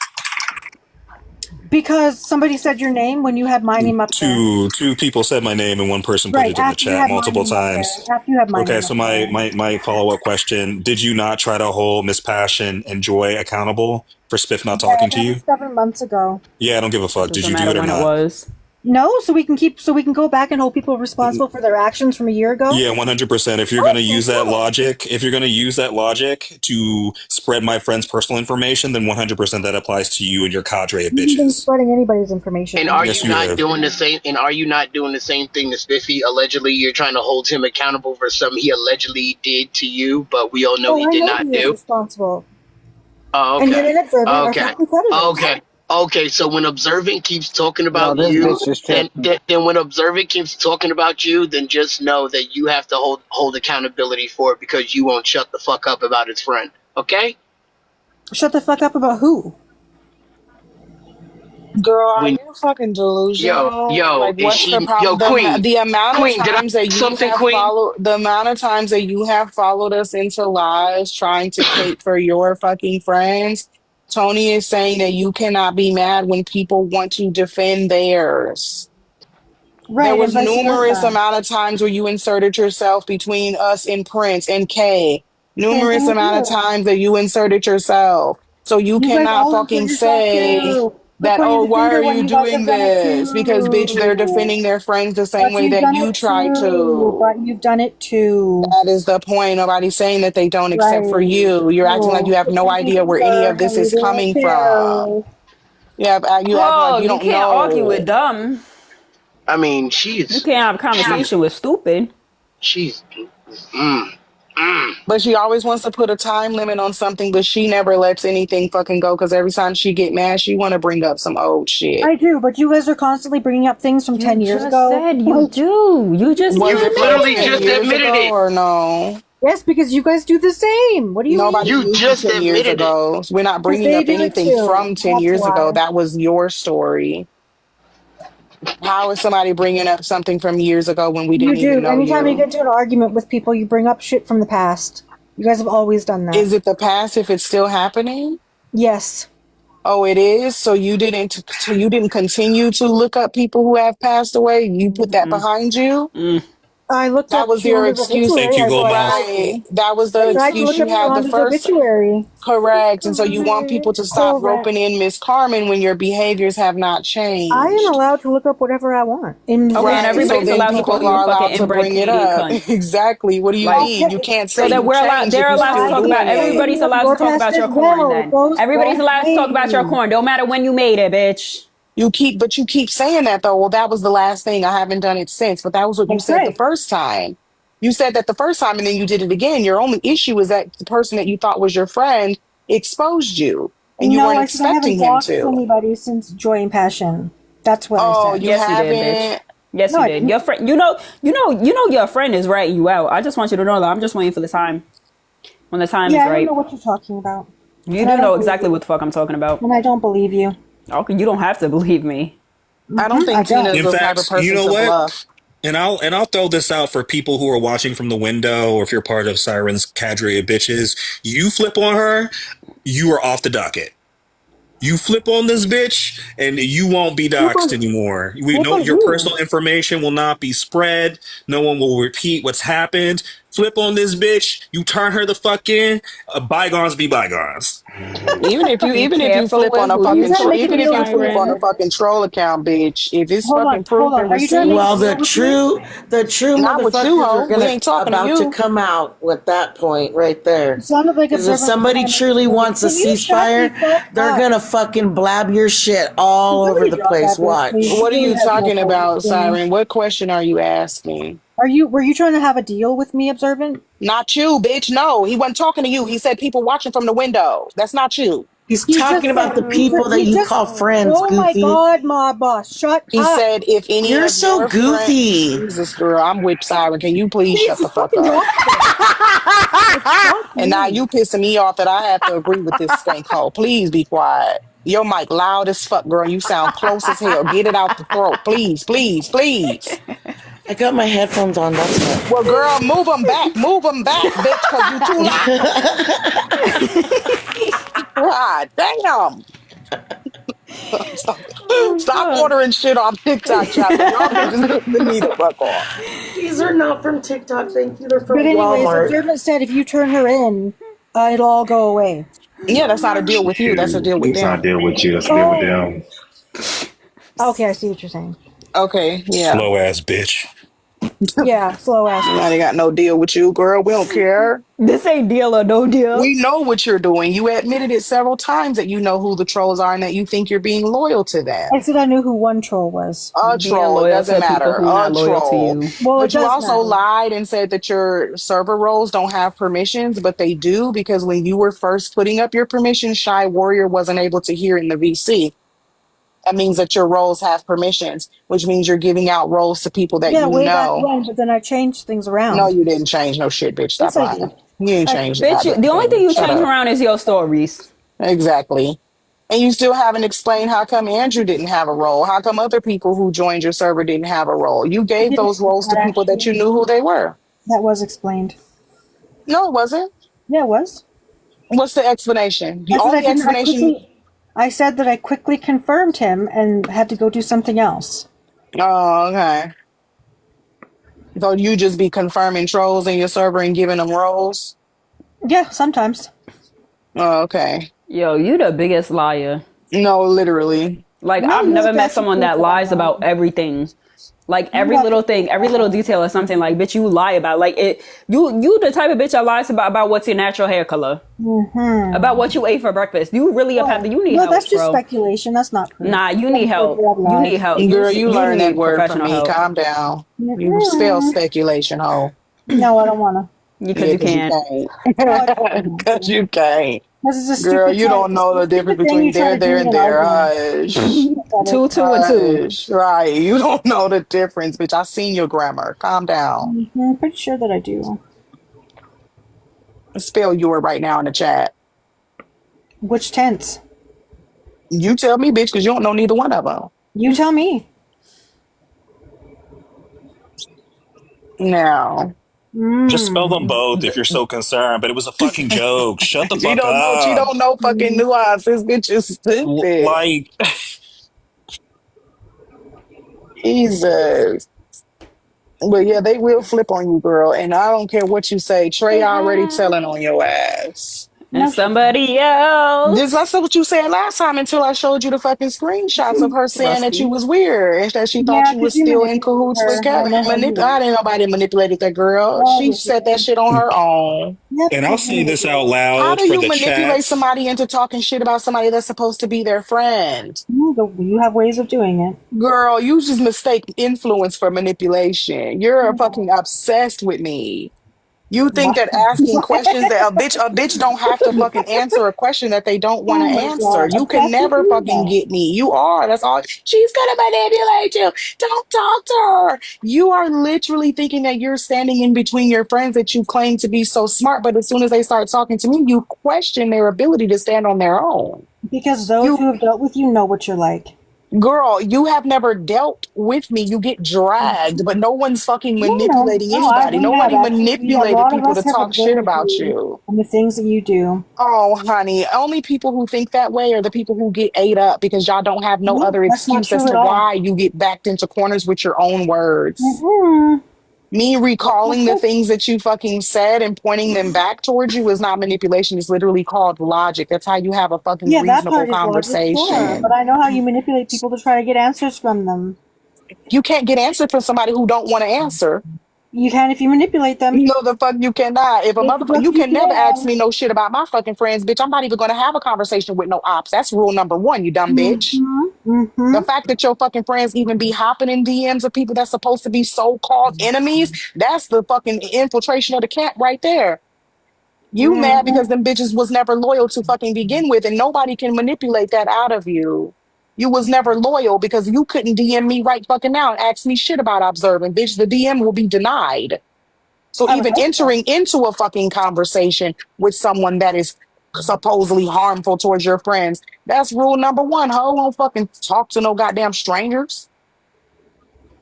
because somebody said your name when you had my name up there. Two people said my name and one person put Right it in the after you chat had my multiple name up there. times. After you had my Okay, name so up my there. my follow up question: did you not try to hold Miss Passion and Joy accountable for Spiff not Yeah, talking to that you? was 7 months ago. Yeah, I don't give a fuck. Did Doesn't you do matter it or when it not? was. No, so we can go back and hold people responsible for their actions from a year ago. Yeah, 100%. If you're Oh, gonna use that logic, if you're gonna use that logic to spread my friend's personal information, then 100% that applies to you and your cadre of You haven't been bitches. spreading anybody's information. And are Yes, you you not have. doing the same? And are you not doing the same thing to Spiffy? Allegedly, you're trying to hold him accountable for something he allegedly did to you, but we all know he Oh, I did know not he is do. responsible. Oh, And him okay. and Observant are Okay. fucking predators. Okay. Okay. So when Observant keeps talking Yo, about this you, bitch is then, tripping. then when Observant keeps talking about you, then just know that you have to hold accountability for it because you won't shut the fuck up about his friend. Okay? Shut the fuck up about who? Girl, are When you fucking delusional? Like, is what's the she problem? Queen? The amount of Queen, did I times that say you something, have Queen? followed, the amount of times that you have followed us into lies trying to cape for your fucking friends. Tony is saying that you cannot be mad when people want to defend theirs. There Right, and was vice numerous versa. amount of times where you inserted yourself between us and Prince and Kay. Same thing Numerous with amount of you. times that you inserted yourself. So you You guys cannot all insert fucking yourself say too. Look, that, pointing oh, the why finger are when you you guys doing have done it this? Because bitch, they're too. defending their friends the same But way you've that done you it try too. to. But you've done it too. That is the point. Nobody's saying that they don't except for Right. you. You're acting like you Oh, have no pointing idea where any finger, of this and you is do it coming from. too. You acting like Oh, you you don't can't argue with know. dumb. I mean, You can't have a conversation with stupid. she's, mm, mm. But she always wants to put a time limit on something, but she never lets anything fucking go because every time she get mad, she want to bring up some old shit. I do, but you guys are constantly bringing up things from You 10 years just ago. said you do. You Was You it from literally admitted 10 it. just years admitted ago it. or no? Yes, because you guys do the same. What do you Nobody You mean? knew you just 10 years admitted it. ago. We're not Because bringing they up do it anything too. from 10 That's years ago. why. That was your story. How is somebody bringing up something from years ago when we You didn't even do. know Anytime you you? get into an argument with people, you bring up shit from the past. You guys have always done that. Is it the past if it's still happening? Yes. Oh, it is. So you didn't continue to look up people who have passed away. You put that Mm-mm. behind you. Mm. I looked That up was your Sholanda's excuse, Thank obituary. you, I Gold tried Mouse. right? to. That was the I tried to excuse look you up had the Sholanda's first. obituary. Correct. And so you want people to stop roping Correct. in Miss Carmen when your behaviors have not I am changed. allowed to look up whatever I want. In Okay, and Right. in So everybody's then allowed to people call you a are fucking allowed to inbred bring it Canadian up. cunt. Exactly. What do you Like, mean? You Okay. can't so say that you changed if they're you're allowed to still I talk can about, doing it. bring everybody's up allowed your to talk past about your as corn well. It then. goes Everybody's both allowed to talk about your ways. corn. Don't matter when you made it, bitch. But you keep saying that though. Well, that was the last thing. I haven't done it since. But that was what you That's said the right. first time. You said that the first time and then you did it again. Your only issue is that the person that you thought was your friend exposed you and you No, weren't I said I haven't expecting him doxed to. anybody since Joy and Passion. That's what I Oh, said. you Yes, you did, bitch. haven't? Yes, No, you I did. didn't. Your friend, you know, your friend is ratting you out. I just want you to know that. I'm just waiting for the time. When the time Yeah, is I don't know right. what you're talking about. You And I do don't know believe exactly what you. the fuck I'm talking about. And I don't believe you. Okay, you don't have to believe me. I don't I think Tina don't. is In the type of fact, you person know to what? bluff. And I'll throw this out for people who are watching from the window, or if you're part of Siren's cadre of bitches. You flip on her, you are off the docket. You flip on this bitch, and you won't be Flip doxxed on, anymore. We flip know on your who? personal information will not be spread. No one will repeat what's happened. Flip on this bitch. You turn her the fuck in. Bygones be bygones. Be even if you careful flip on with a who you fucking trying to make it even if real you with me, flip on a Siren. Siren? fucking troll account, bitch, if it's fucking Hold proof on. and Are you trying to make Well, it receipts, real with me? the true not with you, motherfuckers are ho. We gonna ain't talking to about to you. come out with that point right there. It sounded like Because if Observant was somebody trying to make it truly real with me. wants a Can you shut the ceasefire, fuck they're up? gonna fucking blab your shit Can all over somebody the drop place. that bitch, please? She Watch. What are really you has no talking soul to about, scream. Siren? What question are you asking? Were you trying to have a deal with me, Observant? Not you, bitch. No, he wasn't talking to you. He said people watching from the window. That's not you. He's He talking just about said, the people that he you just, call friends, oh my Goofy. god, my boss, shut He up. said if any You're of so your friends, goofy. Jesus, girl, I'm with Siren. Can you please shut the Jesus, fuck fucking up? drop it. Like, fuck And now you you. pissing me off that I have to agree with this skank hole. Please be quiet. Your mic loud as fuck, girl. You sound close as hell. Get it out the throat, please, please, please. I got my headphones on, that's why. Well, girl, move them back, bitch, because you too loud. God damn. Oh Stop fuck. ordering shit off TikTok, child, because y'all bitches pissing me the fuck off. These are not from TikTok, thank you. They're But from anyways, Walmart. Observant said if you turn her in, it'll all go away. Yeah, that's not a deal with you. That's a Shoot, deal with it's not them. deal with you. That's a deal with Oh, them. okay, I see what you're saying. Okay, yeah. Slow ass bitch. Yeah, slow ass I bitch. ain't got no deal with you, girl. We don't care. This ain't deal or no deal. We know what you're doing. You admitted it several times that you know who the trolls are and that you think you're being loyal to I them. said I knew who one troll was. A Being troll, it loyal doesn't to people matter. who A not loyal to troll. you. Well, it But you does also matter. lied and said that your server roles don't have permissions, but they do because when you were first putting up your permissions, Shy Warrior wasn't able to hear in the VC. That means that your roles have permissions, which means you're giving out roles to people that Yeah, you way back know. when, but then I changed things No, around. you didn't change no shit, bitch. Stop Yes, I lying. did. You ain't I did. changed a Bitch, goddamn the only thing thing. you Shut change up. around is your stories. Exactly. And you still haven't explained how come Andrew didn't have a role. How come other people who joined your server didn't have a role? You I gave did those explain roles to that people that you actually. knew who they were. That was explained. No, it wasn't. Yeah, it was. What's the explanation? The I said I only didn't. explanation. I said that I quickly confirmed him and had to go do something else. Oh, okay. So you just be confirming trolls in your server and giving them roles? Yeah, sometimes. Oh, okay. Yo, you the biggest liar. No, literally. Like No, I've you never have to met actually someone prove that that I'm lies about lying. everything. Like You every have to little prove thing, that every I'm little lying. detail is something like, bitch, you lie about. Like you the type of bitch that lies about what's your natural hair color, about what you ate for breakfast. You really a panther. You need No, help, that's just bro. speculation. That's not proof. Nah, you need That's a help. red You lie. need help. Girl, you You learned that need word from professional me. help Calm down. You spell Mm-mm. speculation, ho. No, I don't want to. because Yeah, you because you can't. No, I just can't. don't want Because to. you can't. This is a Girl, stupid you time. don't It's know a the difference stupid thing between you try there, to do there, in and an there. argument. Hush. Pathetic. Two, two, and two. Hush. Right. You don't know the difference, bitch. I seen your grammar. Calm down. I'm pretty sure that I do. Spell your right now in the chat. Which tense? You tell me, bitch, because you don't know neither one of them. You tell me. Now, Just spell them Mm. both if you're so concerned. But it was a fucking joke. Shut the she fuck don't know. She up. don't know fucking Mm. nuances. Bitch is stupid. Like, Jesus. But yeah, they will flip on you, girl. And I don't care what you say. Trey They already have. telling on your ass. And No, she didn't. somebody This else. that's what you said last time until I showed you the fucking screenshots of her saying that you Rusty. was weird and that she thought Yeah, you because was you still in manipulated cahoots with her. I Cat. know how you I are. didn't nobody manipulated that girl. Oh, She yes, you said that did. shit on her own. Yep, and I I'll know say you this out did. How loud do for you the manipulate chats. somebody into talking shit about somebody that's supposed to be their friend? You have ways of doing it. Girl, you just mistake influence for manipulation. You're Okay. fucking obsessed with me. You think What? that asking questions that a bitch don't have to fucking answer a question that they don't want to Oh my answer. god. You can Obsessed with never you? fucking No. get me. You are. That's all. She's gonna manipulate you. Don't talk to her. You are literally thinking that you're standing in between your friends that you claim to be so smart, but as soon as they start talking to me, you question their ability to stand on their own. Because those You who have dealt with you know what you're like. Girl, you have never dealt with me. You get dragged, but no one's fucking No, no, manipulating no. anybody. We have Nobody actually. We a manipulated lot of people us to have talk shit observed about you you. and the things that you do. Oh, honey, only people who think that way are the people who get ate up because y'all don't have no No, other that's not excuse as true to at all. why you get backed into corners with your own words. Mm-mm. Me recalling the Okay. things that you fucking said and pointing them back towards you is not manipulation. It's literally called logic. That's how you have a fucking Yeah, that reasonable part is logic, sure. But conversation. I know how you manipulate people to try to get answers from them. You can't get answer from somebody who don't want to answer. You can if you manipulate them. No, the fuck you cannot. If a Yes, the motherfucker, fuck you you can never ask can. me no shit about my fucking friends, bitch. I'm not even gonna have a conversation with no ops. That's rule number one, you dumb bitch. Mm-hmm. The Mm-hmm. fact that your fucking friends even be hopping in DMs of people that's supposed to be so-called enemies, that's the fucking infiltration of the camp right there. You mad Mm-hmm. because them bitches was never loyal to fucking begin with, and nobody can manipulate that out of you. You was never loyal because you couldn't DM me right fucking now and ask me shit about observing. Bitch, the DM will be denied. So I would even hope so. entering into a fucking conversation with someone that is supposedly harmful towards your friends, that's rule number one. Ho, don't fucking talk to no goddamn strangers.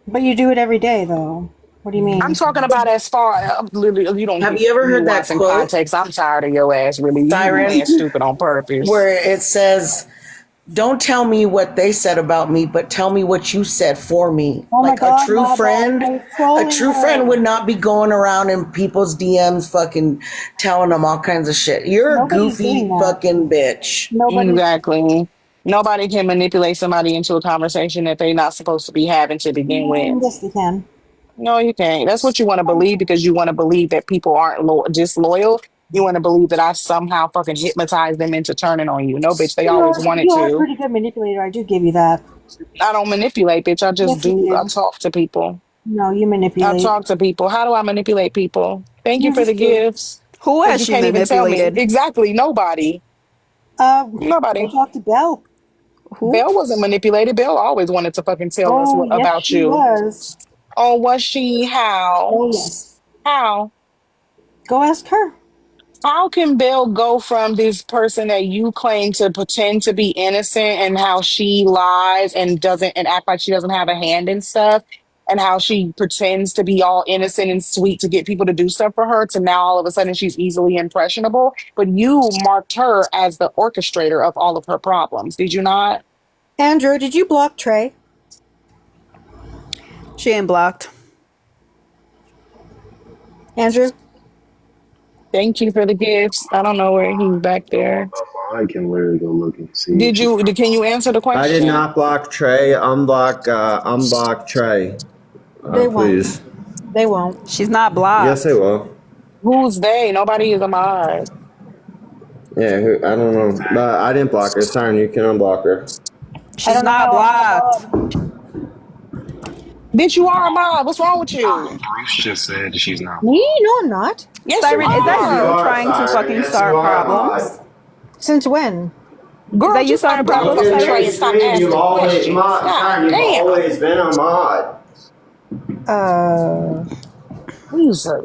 But you do it every day, though. What do you I'm mean? talking about as far literally, you don't Have get you ever heard that nuance and quote, context. I'm tired of your ass. Really, you Siren, being stupid on purpose. where it says, "Don't tell me what they said about me, but tell me what you said for me." Oh my Like god, not about. I was a trolling true friend her. would not be going around in people's DMs fucking telling them all kinds of shit. You're a Nobody's doing goofy that. fucking bitch. Nobody's. Exactly. Nobody can manipulate somebody into a conversation that they're not supposed to be having to begin with. Yes, they can. No, you can't. That's what you want to believe because you want to believe that people aren't disloyal. You want to believe that I somehow fucking hypnotize them into turning on you. No, bitch, they always wanted You are a to. pretty good manipulator. I do give you that. I don't manipulate, bitch. I just Yes, you do. I do. talk to people. No, you I manipulate. talk to people. How do I manipulate people? Thank you You for the just do. gifts. Who Because has you she can't even tell me. manipulated? Exactly. Nobody. Go Nobody. talk to Belle. Who? Belle wasn't manipulated. Belle always wanted to fucking tell us Oh, what, yes, about she you. was. Oh, was she? How? Oh, yes. How? Go ask her. How can Belle go from this person that you claim to pretend to be innocent and how she lies and doesn't and act like she doesn't have a hand in stuff and how she pretends to be all innocent and sweet to get people to do stuff for her to now all of a sudden she's easily impressionable? But you marked her as the orchestrator of all of her problems, did you not? Andrew, did you block Trey? She ain't blocked. Andrew? Thank you for the gifts. I don't know where he's back there. I can literally go look and see if Did she's you? not Can you blocked. answer the I did question? not block Trey. Unblock Trey. They won't. Please. They won't. She's not Yes, I blocked. will. Who's they? Nobody is a mod. Yeah, I don't know. But I didn't block her. Siren, you can unblock her. I She's don't know not how I'm not blocked. blocked. Bitch, you are a mod. What's wrong with you? Bruce just said that she's not Me? blocked. No, I'm not. Yes, you Siren, is that Yes, you you are. are, trying to Siren. fucking Yes, you start are a mod. problems? Since when? Is Girl, that you just starting unblock Look problems, at fucking your Siren? Trey and stop screen. You've asking always, questions. God Siren, you've damn. always been a mod. Uh,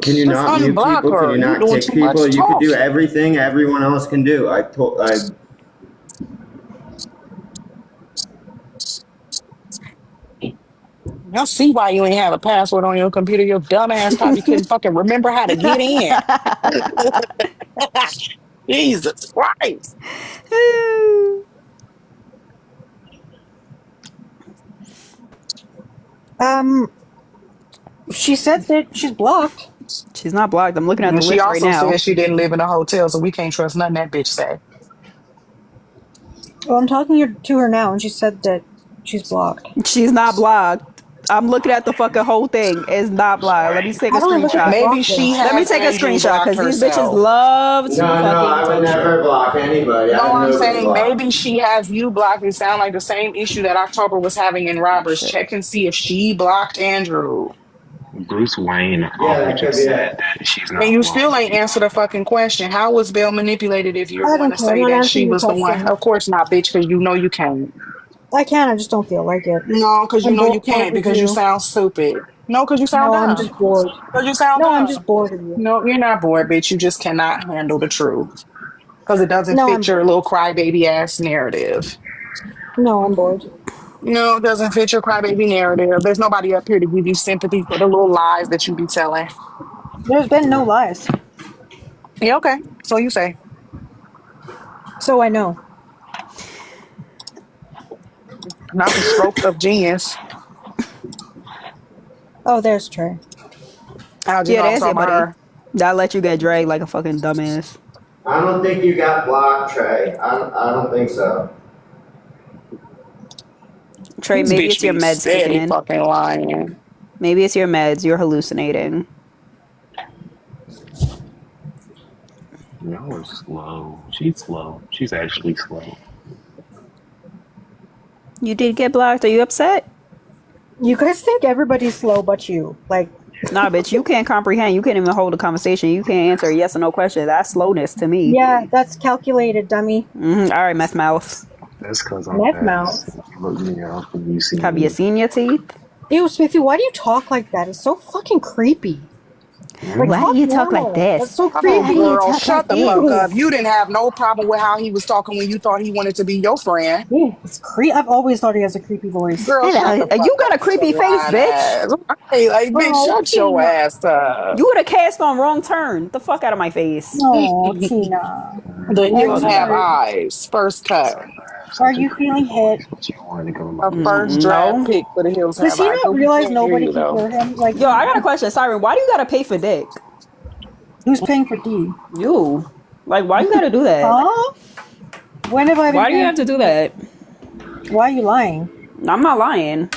Can Jesus. you Just not mute unblock people? Can her. you You not doing kick too people? much You could do talking. everything everyone else can do. I see why you ain't have a password on your computer. Your dumb ass probably couldn't fucking remember how to get in. Jesus Christ. um, she said that she's blocked. She's not blocked. I'm looking at the And she list right also now. said she didn't live in a hotel, so we can't trust nothing that bitch say. Well, I'm talking to her now, and she said that she's blocked. She's not blocked. I'm looking at the fucking whole thing. It's not blocked. Let me take a How do I look at the screenshot. Maybe block she list? Let me has take a Andrew screenshot blocked because these bitches herself. love No, to fucking I would talk shit. never block anybody. I No, have I'm nobody saying blocked. maybe she has you blocked. It sounds like the same issue that October was having in Roberts. Shit. Check and see if she blocked Andrew. Bruce Wayne Yeah, also that could just be said it. that she's And not you blocked still ain't either. answered a fucking question. How was Bill manipulated if you're I going don't to care. I'm say not that answering she your was the one? question. Of course not, bitch, because you know you can't. I can. I just don't feel like it. No, because you I'm know you bored can't with because you you. sound stupid. No, because you sound No, I'm dumb. just bored. Because you sound No, I'm dumb. just bored of you. No, you're not bored, bitch. You just cannot handle the truth because it doesn't No, I'm fit your bored. little crybaby ass narrative. No, I'm bored. No, it doesn't fit your crybaby narrative. There's nobody up here to give you sympathy for the little lies that you be telling. There's been no lies, Yeah, okay. So you say. so I know. Not the stroke of genius. Oh, there's Trey. How'd you Yeah, know I'm there's your talking about buddy. her? That let you get dragged like a fucking dumbass. I don't think you got blocked, Trey. I don't think so. Trey, This maybe bitch it's your be meds kicking steady in. fucking lying. Maybe it's your meds. You're hallucinating. Y'all are slow. She's slow. She's actually slow. You did get blocked. Are you upset? You guys think everybody's slow but you. Like, Nah, bitch, you can't comprehend. You can't even hold a conversation. You can't answer a yes or no question. That's slowness to me. yeah, that's calculated, dummy. All right, meth mouth. That's because I'm Meth fast. mouth. You look me up and you see Have you me. seen your teeth? Ew, Smithy, why do you talk like that? It's so fucking creepy. Like, Why do you talk like normal. this? That's so Oh, creepy. girl, shut the fuck up. You didn't have no problem with how he was talking when you thought he wanted to be your friend. Ew, it's I've always thought he has a creepy voice. Girl, shut the fuck You got up a with creepy your face, lying bitch. ass. Right, like, bitch, Oh, shut your Tina. ass up. You would have cast on wrong turn. Get the fuck out of my face. No, Tina. The hills Fuck have that. eyes. First cut. Are you feeling hit? But you wanted to go to my A first draft No. pick for the hills Does have he eyes. not But we realize can't hear nobody you, can though. hear him? Like, Yo, I got a question, Siren. Why do you gotta pay for dick? who's paying for D? You. Like, why you gotta do that? Huh? When have I been Why do you paying have to for do D? that? Why are you lying? I'm not lying.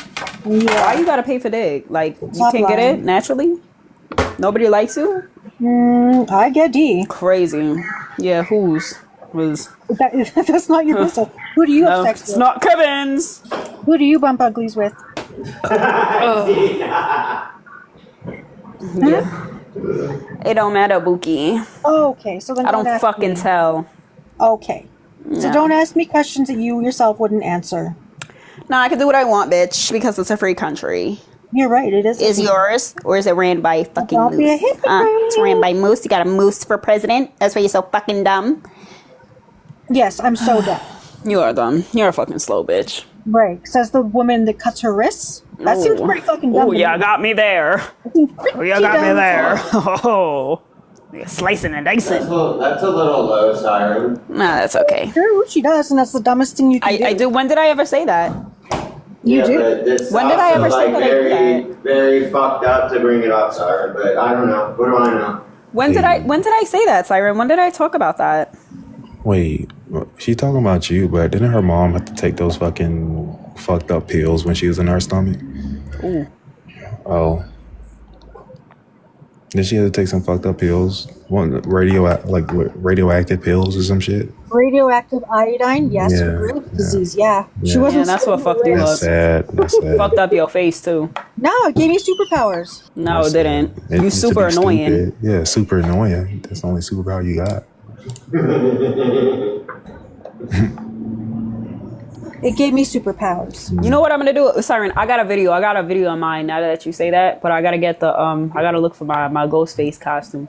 Yeah. Why you gotta pay for dick? Like, you Stop can't get lying. it naturally? Nobody likes you? I get D. Crazy. Yeah, whose? Was That's not your business. Who do you have no, sex it's with? not Kevin's. Who do you bump uglies with? Yeah. It don't matter, Buki. Oh, okay, so then I don't ask fucking me. tell. Okay. So No. don't ask me questions that you yourself wouldn't answer. No, I can do what I want, bitch, because it's a free country. You're right, it is. Is yours, or is it ran by fucking Don't be a Moose? hypocrite. It's ran by Moose. You got a Moose for president. That's why you're so fucking dumb. Yes, I'm so dumb. You are dumb. You're a fucking slow bitch. Right, says the woman that cuts her wrists. That seems pretty fucking dumb. Oh, to yeah, me. got me there. That seems Oh, you pretty got me dumb. there. Oh, you're slicing and dicing. That's a little low, Siren. Nah, that's okay. True, she does, and that's the dumbest thing you can do. I do. When did I ever say that? You do? But it's When did I also, ever say like, that I do very, that? very fucked up to bring it up, Siren. But I don't know. What do I know? When did I say that, Siren? When did I talk about that? Wait, she talking about you, but didn't her mom have to take those fucking fucked up pills when she was in her stomach? Ooh. Oh. Did she have to take some fucked up pills? Radioactive pills or some shit? Radioactive iodine, yes. Yeah, For Graves' yeah. disease, yeah. She Yeah. wasn't. Yeah, that's what fucked you sleeping up. That's sad. That's sad. Fucked up your face too. No, it gave me superpowers. No, That's it didn't. sad. It You used to super be annoying. stupid. Yeah, super annoying. That's the only superpower you got. It gave me superpowers. You know what I'm gonna do, Siren? I got a video. I got a video of mine. Now that you say that, but I gotta get the I gotta look for my ghost face costume.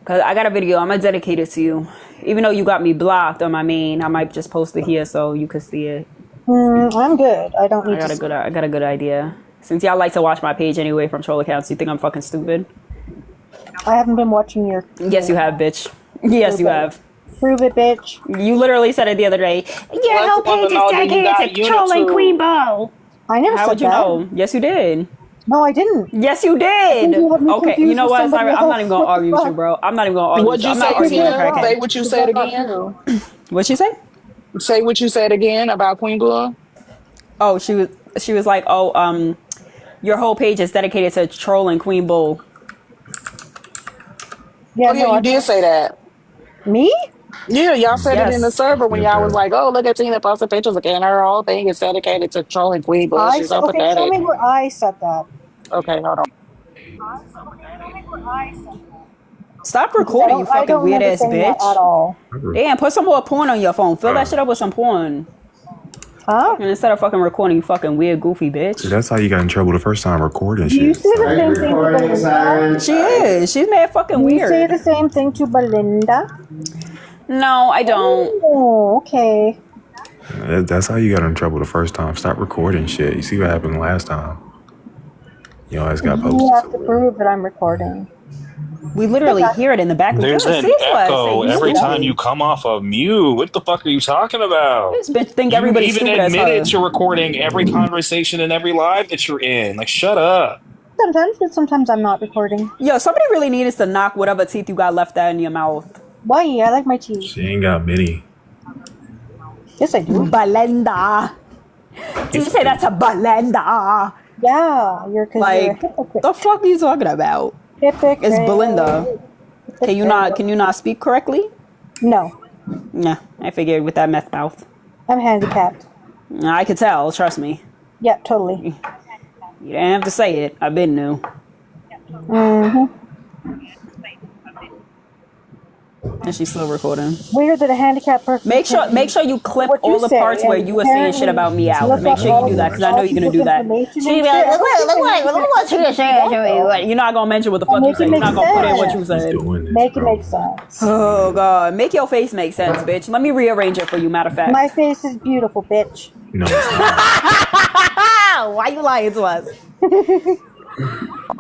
Cause I got a video. I'm gonna dedicate it to you. Even though you got me blocked on my main, I might just post it here so you can see it. I'm good. I don't need I got a good idea. Since y'all like to watch my page anyway from troll accounts, you think I'm fucking stupid? I haven't been watching your. Yes, you have, bitch. Yes, you have. Prove it, bitch. You literally said it the other day. Your Let's whole page is know that you got dedicated to trolling YouTube. Queen Ball. I never How said would you that. know? Yes, you did. No, I didn't. Yes, you did. think you have me Okay, confused you know with what, somebody Siren? I'm not else. even gonna What the argue with you, fuck? bro. I'm not even gonna argue. What'd you I'm not say, arguing with Tina? crackhead. Say what you said again. What'd she say? Say what you said again about Queen Blah. Oh, she was like, oh, your whole page is dedicated to trolling Queen Bull. Yeah, Oh, yeah, no, you did say that. Me? Yeah, y'all said it in the Yes. server when y'all was like, oh, look at Tina posting pictures again. Her whole thing is dedicated to trolling Queen Blah. I She's said. so Okay, show pathetic. me where I said that. Okay, hold on. Stop recording, you I fucking don't weird remember ass saying that at bitch. all. Damn, put some more porn on your phone. Fill that shit up with some porn. Huh? And instead of fucking recording, you fucking weird, goofy bitch. That's how you got in trouble the first time recording Do you shit. say the Are you same thing to recording, Belinda? Siren? She is. She's mad fucking Do you say weird. the same thing to Belinda? No, I don't. Oh, okay. That's how you got in trouble the first time. Stop recording shit. You see what happened last time. You always got You posted. have to prove that I'm recording. We literally hear it in the back. There's Girl, an see what I echo say, you every stupid. time you come off of mute. What the fuck are you talking about? This bitch think You everybody's even stupid as her. admitted to recording every conversation and every live that you're in. Like, shut up. sometimes, but sometimes I'm not recording. Yo, somebody really needs to knock whatever teeth you got left out in your mouth. Why? I like my teeth. She ain't got many. Yes, I do. Balenda. Did you say that's a balenda? Yeah, you're a Like, hypocrite. the fuck are you talking about? Hypocrite. It's Belinda. Can you not speak correctly? No, Nah, I figured with that meth mouth. I'm handicapped. I could tell, trust me. Yeah, totally. You didn't have to say it. I been knew. Mm-hmm. And she's still recording. Weird that a handicapped person. Make sure you clip what you all the say, parts where and you were saying shit about me out. look Make up sure you all do that because I know all you're gonna people's do that. information She and be like, shit. look what you're saying. You're not gonna mention what the fuck you Make it said. You're make not gonna put in what you sense. said. Doing this, Make it bro. make sense. Oh god, make your face make sense, bitch. Let me rearrange it for you. Matter of fact. My face is beautiful, bitch. No, it's not. Why you lying to us?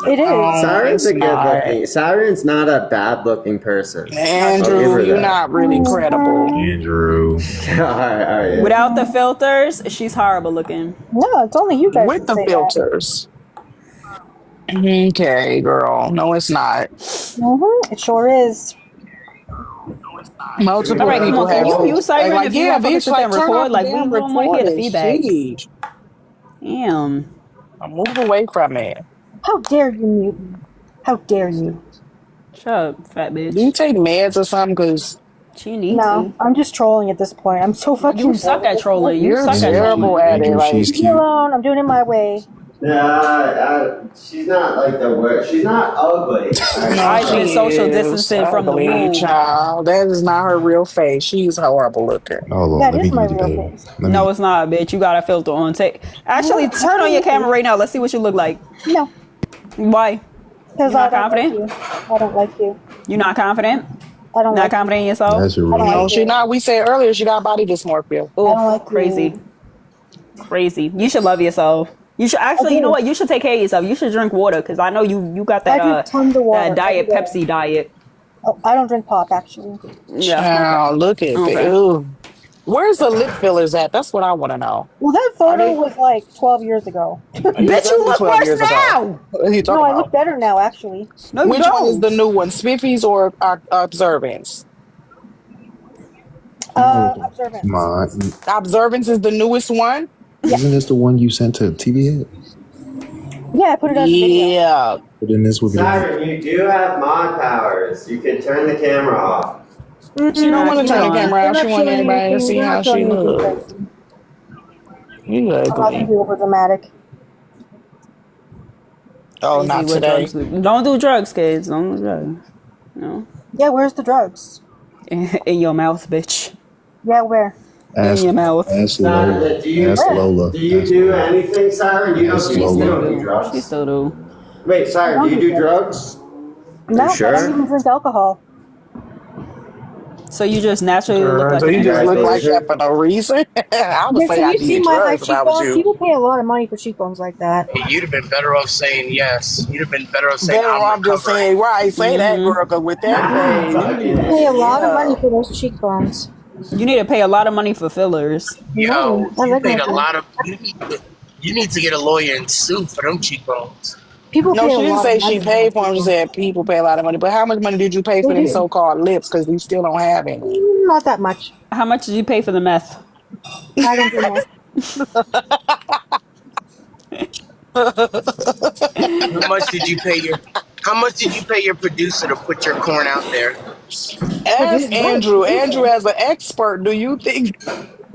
It is. Siren's it's a good not. looking. Siren's not a bad looking person. I'll give Andrew, her you're that. not really credible. Andrew. all right. Without the filters, she's horrible looking. No, it's only you guys With that the say filters. Okay, girl. No, it's not. that. Mm-hmm. It sure is. Multiple All right, come people on. Can have you mute Siren like if you yeah, want to bitch, sit there like and turn off record? the Like we damn don't want to hear the recording. feedback. Sheesh. Damn. I move away from it. How dare you mute me? How dare you? Shut up, fat Do you bitch. take meds or something? Because She needs No, to. I'm just trolling at this point. I'm so fucking You suck bored. at trolling. You you're suck at terrible trolling. at it. Andrew, Like, she's Leave me cute. alone. I'm doing it my way. She's not like the worst. She's not ugly. no, I've she been social is distancing from the ugly, womb. child. That is not her real face. She's horrible looking. Oh Lord, That let me is my do the real baby. face. No, it's not, bitch. You got a filter on. Actually, turn on your camera right now. Let's see what you look like. No, Why? because You're I not don't confident? like you. I don't like you. You're not confident? I don't Not like confident in yourself? That's your I don't real. No, like she you. not. We said earlier she got body dysmorphia. Oh, I don't like crazy. you. Crazy. You should love yourself. You should actually, you know what? You should take care of yourself. You should drink water because I know you got I that drink tons of water that diet every day. Pepsi diet. Oh, I don't drink pop, actually. Yeah. Child, look at Okay. that. Ew. Where's the lip fillers at? That's what I want to know. Well, that Are photo they? was like 12 years ago. Bitch, you Exactly look 12 worse years ago. now. What are you No, talking I look about? better now, actually. No, you Which one is the don't. new one? Spiffy's or Observance? Observance. Observance is the newest one? Isn't this the one you sent to TV Head? Yeah, I put it as a video. Yeah. But then this would be. Siren, you do have mod powers. You can turn the camera off. She don't want to turn the on. camera They're on. She not want showing everybody to anything. see They're how not she showing anything look. crazy. You I'm not ugly. be over dramatic. Oh, Crazy not what today. drugs do. Don't do drugs, kids. Don't do drugs. No. Yeah, where's the drugs? In your mouth, bitch. Yeah, where? In your mouth. Ask Lola. Siren, do you Ask Lola. do you do anything, Siren? You don't Ask do, you Lola. don't do She drugs. still do. Wait, Siren, do you do drugs? No, I sure? don't even drink alcohol. So you just naturally look like So an you just look like Congratulations. that for no reason? I would Yeah, say so I you see did my drugs if I was cheekbones? you. People pay a lot of money for cheekbones like that. You'd have been better off saying yes. You'd have been better off saying Better I'm off just recovering. saying, right, say that, Mm-hmm. girl, because with that People face, pay a lot of yeah. money for those cheekbones. You need to pay a lot of money for fillers. Yo, I you like paid my a lot of. You need to get a lawyer and sue for them cheekbones. People No, pay a she didn't lot say of she money for paid those for them. She cheekbones. said people pay a lot of money. But how much money did you pay for They them do. so-called lips? Because we still don't have any. Not that much. How much did you pay for the meth? I don't do much. How much did you pay your? How much did you pay your producer to put your corn out there? Ask What? Andrew. Andrew, as an expert, do you think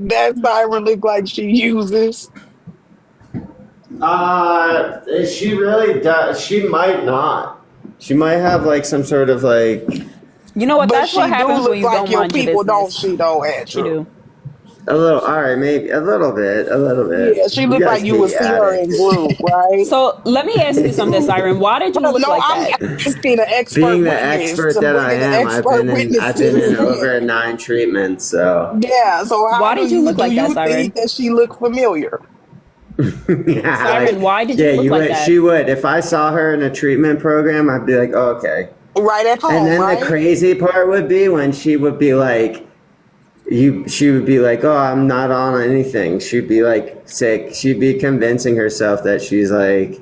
that Siren look like she uses? She really does. She might not. She might have like some sort of like You know what? But That's she what do happens when look you like don't your mind your people, don't business. she, though, She Andrew? do. a little. All right, maybe a little bit. Yeah, she You look guys like you can would be see her in addicts. group, right? So let me ask you something, Siren. Why did you No, look no, like I'm that? asking an expert Being the witness expert to that I bring an am, expert witness I've to been the in over stand. 9 treatments, so Yeah, so how Why did you look do like that, you Siren? think that she looked familiar? yeah, Siren, why did you look like that? she would. If I saw her in a treatment program, I'd be like, oh, okay. Right at home, And then right? the crazy part would be when she would be like, she would be like, oh, I'm not on anything. She'd be like sick. She'd be convincing herself that she's like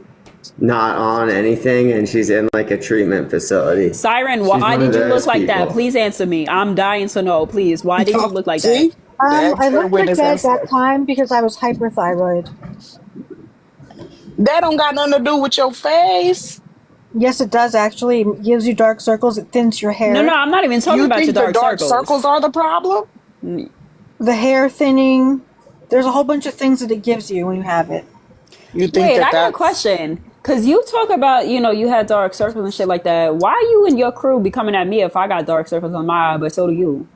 not on anything, and she's in like a treatment facility. Siren, She's why one of did you look those like that? people. Please answer me. I'm dying to know. Please, why did you look like that? See? The I expert looked like witness that has at that time because I was hyperthyroid. that don't got nothing to do with your face. Yes, it does actually. It gives you dark circles. It thins your No, hair. I'm not even talking You about your think the dark dark circles circles. are the problem? The hair thinning. There's a whole bunch of things that it gives you when you have it. You think Wait, that I got a that's question. Cause you talk about, you had dark circles and shit like that. Why you and your crew be coming at me if I got dark circles on my eye, but so do you?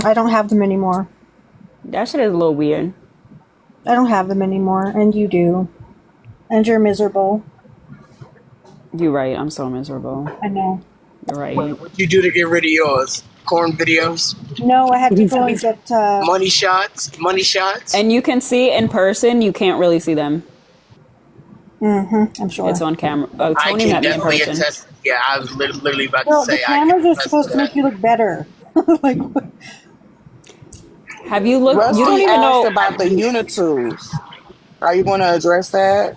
I don't have them anymore. That shit is a little weird. I don't have them anymore, and you do. And you're miserable. You're right. I'm so miserable. I know. You're right. What you do to get rid of yours? Corn videos, No, I had to go and get. money shots, money shots. And you can see in person. You can't really see them. I'm It's sure. on camera. I Tony can met me in definitely person. attest. Yeah, I was literally about to Well, the say I can cameras are attest supposed to to make that. you look better. Like, what? Have you looked? You don't Rusty even asked know. about the unitooth. Are you going to address that?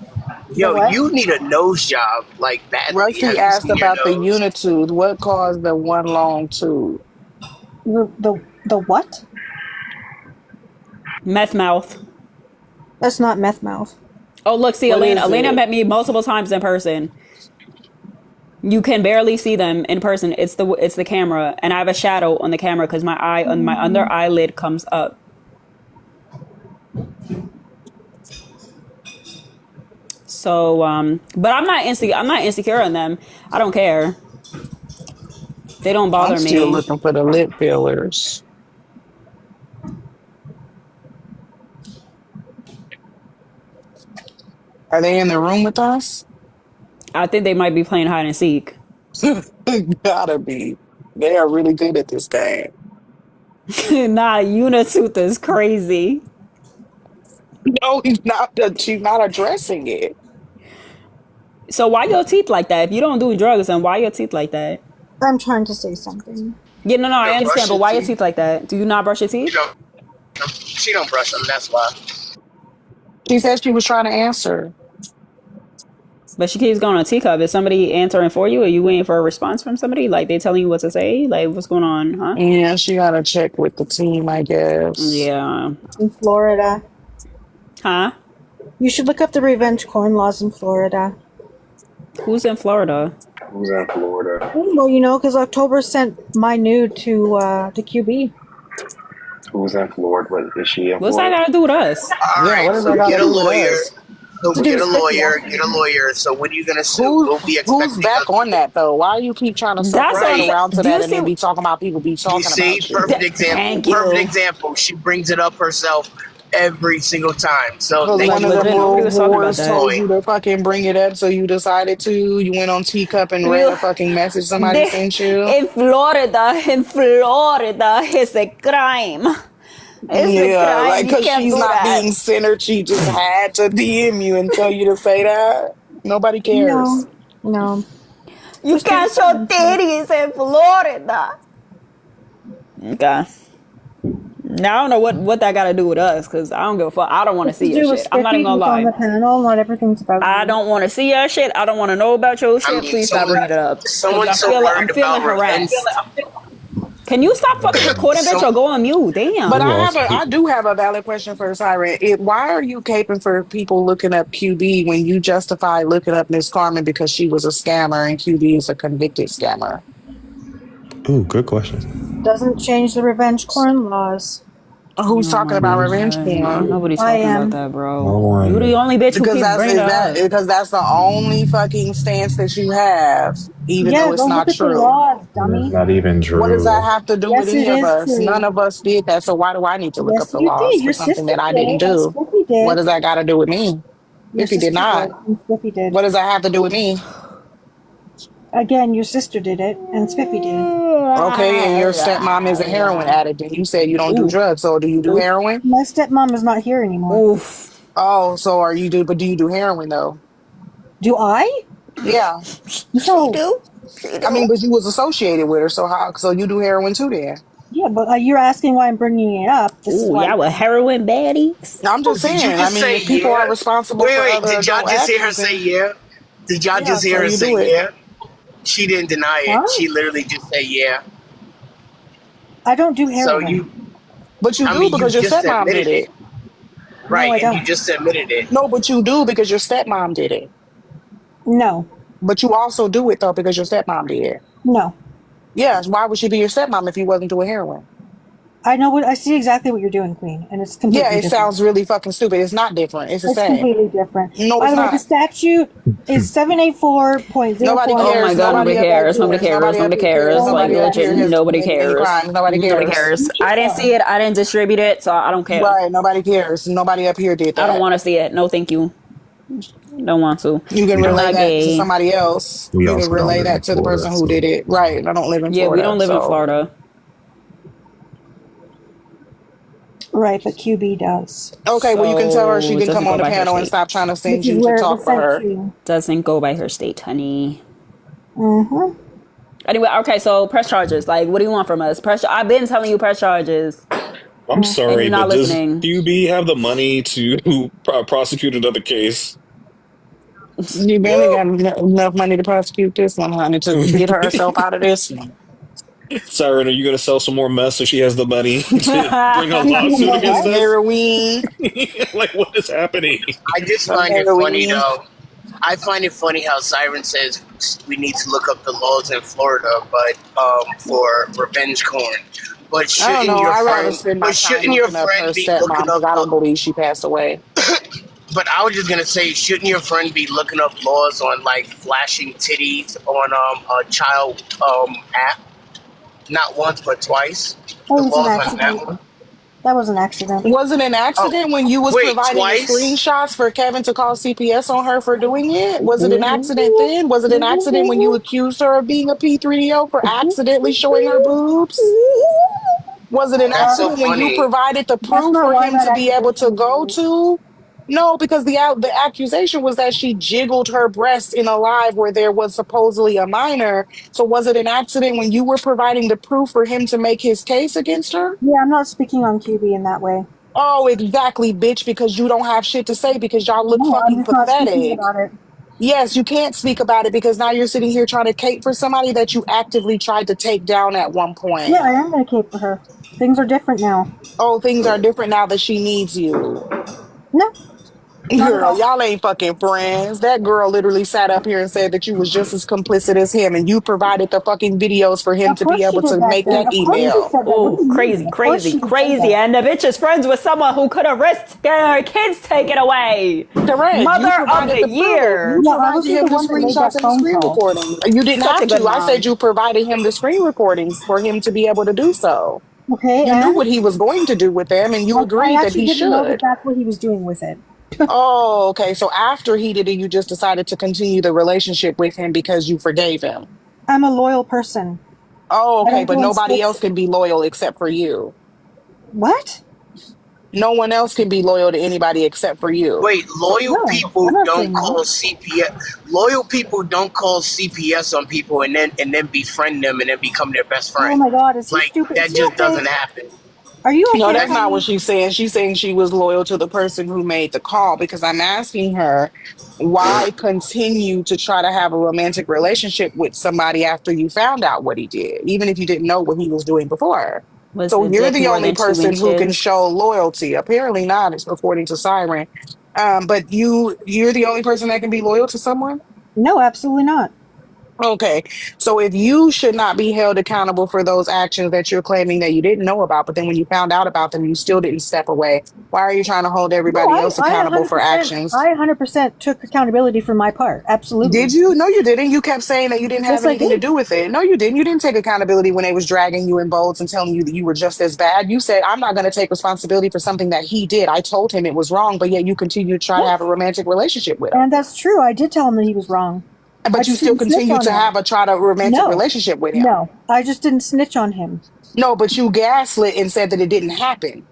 The Yo, what? you need a nose job like badly. Rusty Have you asked seen your about the nose? unitooth. What caused the one long tooth? The what? Meth mouth. That's not meth mouth. Oh, look, see, What Elena. is Elena it? met me multiple times in person. You can barely see them in person. It's the camera, and I have a shadow on the camera because my eye on my under eyelid comes up. So, but I'm not insecure on them. I don't care. They don't I'm bother still me. looking for the lip fillers. Are they in the room with us? I think they might be playing hide and seek. Gotta be. They are really good at this game. Nah, Unitooth is crazy. No, he's not. She's not addressing it. So why your teeth like that? If you don't do drugs, then why your teeth like that? I'm trying to say something. Yeah, no, You I don't understand, brush but your why your teeth. teeth like that? Do you not brush your You teeth? don't. She don't brush them. That's why. She said she was trying to answer. But she keeps going on teacup. Is somebody answering for you? Are you waiting for a response from somebody? Like they telling you what to say? Like what's going on, huh? Yeah, she gotta check with the team, I guess. Yeah. In Florida. Huh? You should look up the revenge corn laws in Florida. Who's in Florida? Who's in Florida? Well, because October sent my nude to QB. Who's in Florida? What, is she in What's that Florida? got to do with us? All Yeah, what right, does so that got get to a do with lawyer. us? So To do get with a Spiffy, lawyer. Get a actually. lawyer. So when are you gonna sue? Who's We'll be who's expecting back on that though? Why you keep trying to circle That's what back I'm Right. around saying. to Do that you and then see? be talking about people be You talking see, about you? perfect example. Thank Perfect you. example. She brings it up herself every single time. So Because thank Like one you of for the legit, proving nobody little was talking about whores that. told the you point. to fucking bring it up, so you decided to. You went on teacup and read You, a fucking message somebody they, sent you. in Florida, it's a crime. It's a Yeah, like crime. You because can't she's do not that. being centered, she just had to DM you and tell you to say that. Nobody cares. No. No. You Just pay can't show attention. titties in Florida. Okay. Now I don't know what that got to do with us, because I don't give a fuck. I don't want to It's to see your do with shit. I'm not even Spiffy, gonna who's on lie. the panel. Not everything's about I you. don't want to see your shit. I don't want to know about your I shit. mean, Please stop bringing it up, because someone's so I'm worried feeling about revenge. harassed. Can you stop fucking recording, bitch, So or go on mute? But Damn. Who else? I do have a valid question for Siren. Why are you caping for people looking up QB when you justify looking up Miss Carmen because she was a scammer and QB is a convicted scammer? Ooh, good question. Doesn't change the revenge corn laws. Who's Oh talking my about revenge god. porn? Nobody's I talking about am. that, No bro. You the one. only bitch who Because keep bringing it up. that's the only fucking stance that you have, even Yeah, though go it's look not at the true. laws, It's dummy. not even What does that true. have to do with Yes, any it of is us? None true. of us did that. So why do I need to look up Yes, the you laws did. for Your something sister that I did, didn't and do? Spiffy What did. does that got to do with me? Your If he did sister not, did, and Spiffy did. what does that have to do with me? Again, your sister did it, and Spiffy did. Okay, and your stepmom is a heroin addict, and you said you don't do Ooh. drugs. So do you do heroin? My stepmom is not here anymore. Oof. Oh, so are you do? But do you do heroin though? Do I? Yeah, She No. do. She I do. mean, but you was associated with her, so how? So you do heroin too, then? Yeah, but you're asking why I'm bringing it up. This is Ooh, why. y'all were heroin baddies. I'm Oh, just did you saying. I just mean, say if people yeah? are responsible Wait, for wait. other Did y'all adult just hear her actions, say then yeah? Did y'all yeah, just hear so her you say do it. yeah? She didn't deny it. Huh? She literally just said yeah. I don't do So heroin. you, But you I do mean, you because your just stepmom did admitted it. it, No, right? I And you don't. just admitted it. No, but you do because your stepmom did it. No, But you also do it though because your stepmom did. no. Yes. Why would she be your stepmom if you wasn't doing heroin? I know what I see exactly what you're doing, Queen, and it's Yeah, completely it different. sounds really fucking stupid. It's not different. It's the It's same. completely different. No, By it's the way, the not. statute is 784.04 Nobody Oh and my cares. god, nobody Nobody up here cares, nobody cares. cares, Nobody up nobody here cares. cares. oh my Like Nobody up god. here legit, has nobody committed any cares. crimes. Nobody Nobody cares. cares. I didn't Yeah. see it. I didn't distribute it, so I don't care. Right. Nobody cares. Nobody up here did I don't that. want to see it. No, thank you. Don't want to. You can We I'm don't. relay not that to gay. somebody else. We You can also don't relay live in that to the Florida, person who did so it. Right. I don't live in Yeah, we Florida. don't live in So Florida. Right, but QB does. okay, well you can tell her she So it can come doesn't on go the by her panel and state. stop trying to This send is you to where it was talk for sent her. to. Doesn't go by her state, honey. Mm-hmm. Anyway, okay, so press charges. Like, what do you want from us? I've been telling you press charges, I'm and sorry, you're but not does listening. QB have the money to prosecute another case? You barely got enough money to prosecute this one, honey, to get herself out of this one. Siren, are you going to sell some more mess so she has the money to bring a You lawsuit know against what? us? Heroin, Like, what is happening? I just some find it funny heroin. though. I find it funny how Siren says we need to look up the laws in Florida, but for revenge porn. But I don't shouldn't know. your I'd rather friend? spend my But time shouldn't your looking up friend her be looking stepmom because up I the? don't believe she passed away. But I was just gonna say, shouldn't your friend be looking up laws on like flashing titties on a child app? Not once, but twice. That The was an laws on that accident. one. That was an accident. Was it an Oh, accident when you was wait, providing the twice? screenshots for Kevin to call CPS on her for doing it? Was it an accident then? Was it an accident when you accused her of being a P3O for accidentally showing her boobs? Was it an That's so accident when you funny. provided the That's proof not for why him that to be able accusation to was go made. to? No, because the accusation was that she jiggled her breast in a live where there was supposedly a minor. So was it an accident when you were providing the proof for him to make his case against her? Yeah, I'm not speaking on QB in that way. Oh, exactly, bitch, because you don't have shit to say because y'all look No, I'm fucking just not speaking pathetic. about it. Yes, you can't speak about it because now you're sitting here trying to cape for somebody that you actively tried to take down at one Yeah, point. I am gonna cape for her. Things are different now. Oh, things are different now that she needs you. No, not at Girl, all. y'all ain't fucking friends. That girl literally sat up here and said that you was just as complicit as him and you provided the fucking videos for him Of to be course she able did to that make then. that Of course she email. said that. What Oh, do you crazy, mean? Of course crazy, she did say crazy. that. And the bitch is friends with someone who could have risked getting her kids taken away. Correct. You Mother of provided the the proof. You year. Yeah, I provided wasn't the him the one that made screenshots that and the phone screen call. recordings. You didn't Such a have good to. I said mom. you provided him the screen recordings for him to be able to do so. Okay, You knew and what he was going to do with them and you I agreed that actually he didn't know that should. that's what he was doing with it. Oh, okay. So after he did it, you just decided to continue the relationship with him because you forgave him. I'm a loyal person. Oh, I okay. don't But go and nobody switch. else can be loyal except for you. What? No one else can be loyal to anybody except for you. Wait, So, loyal No, people I'm not don't saying that. call CPS. Loyal people don't call CPS on people and then befriend them and then become their best Oh friend. my god, is he Like stupid? Is that he just okay? doesn't happen. Are you no, okay, that's not what honey? she's saying. She's saying she was loyal to the person who made the call because I'm asking her why continue to try to have a romantic relationship with somebody after you found out what he did, even if you didn't know what he was doing before. Was So the you're dick the more only than two person who can inches? show loyalty. Apparently not, it's according to Siren. But you're the only person that can be loyal to someone? No, absolutely not. Okay, so if you should not be held accountable for those actions that you're claiming that you didn't know about, but then when you found out about them, you still didn't step away, why are you trying to hold No, everybody else I accountable for 100%, actions? I 100% took accountability for my part. Did Absolutely. you? No, you didn't. You kept saying that you didn't have Yes, I anything to did. do with it. No, you didn't. You didn't take accountability when they was dragging you in boats and telling you that you were just as bad. You said, I'm not going to take responsibility for something that he did. I told him it was wrong, but yet you continue to try to have a Yes. romantic relationship with him. And that's true. I did tell him that he was wrong. I But you just still didn't snitch continue on to him. have a try to romantic No, relationship with him. no. I just didn't snitch on him. No, but you gaslit and said that it didn't happen.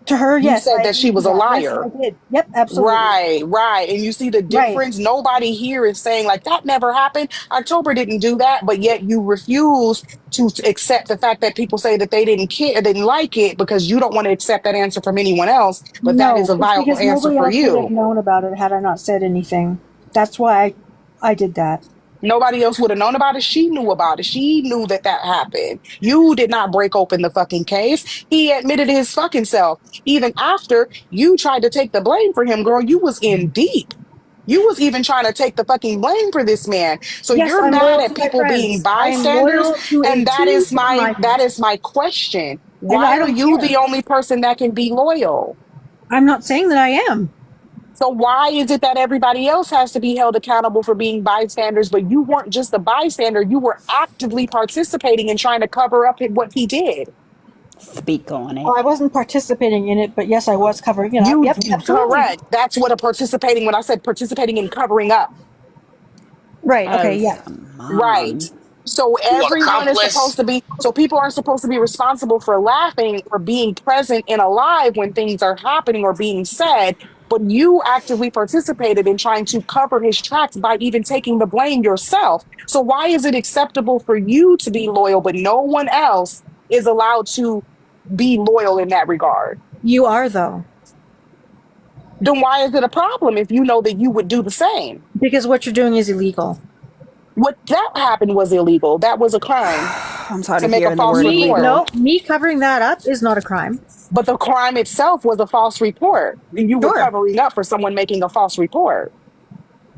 To her, You yes, said I that she agreed to was a that. Yes, I liar. did. Yep, absolutely. Right, right. And you see the Right. difference? Nobody here is saying, like, that never happened. October didn't do that, but yet you refuse to accept the fact that people say that they didn't care, didn't like it because you don't want to accept that answer from anyone else. But that is No, a it's viable because answer nobody for else would have you. known about it had I not said anything. That's why I did that. Nobody else would have known about it. She knew about it. She knew that that happened. You did not break open the fucking case. He admitted his fucking self. Even after you tried to take the blame for him, girl, you was in deep. You was even trying to take the fucking blame for this man. So Yes, you're I'm mad loyal at to my people being friends. I am bystanders, loyal to a and T to my that friends. is my question. And Why I are don't you the care. only person that can be loyal? I'm not saying that I am. So why is it that everybody else has to be held accountable for being bystanders, but you weren't just a bystander, you were actively participating and trying to cover up what he did? Speak on it. Well, I wasn't participating in it, but yes, I was covering it up. You Yep, absolutely. correct. That's what a participating when I said participating in covering up. Right. Okay. As Yeah. Right. mom. So What, everyone is supposed accomplice? to be, so people are supposed to be responsible for laughing or being present and alive when things are happening or being said. But you actively participated in trying to cover his tracks by even taking the blame yourself. So why is it acceptable for you to be loyal, but no one else is allowed to be loyal in that regard? You are though, Then why is it a problem if you know that you would do the same? because what you're doing is illegal. What that happened was illegal. That was a crime I'm tired to of make a hearing the false word Me, report. illegal. no, me covering that up is not a crime. But the crime itself was a false report. You were Sure. covering up for someone making a false report.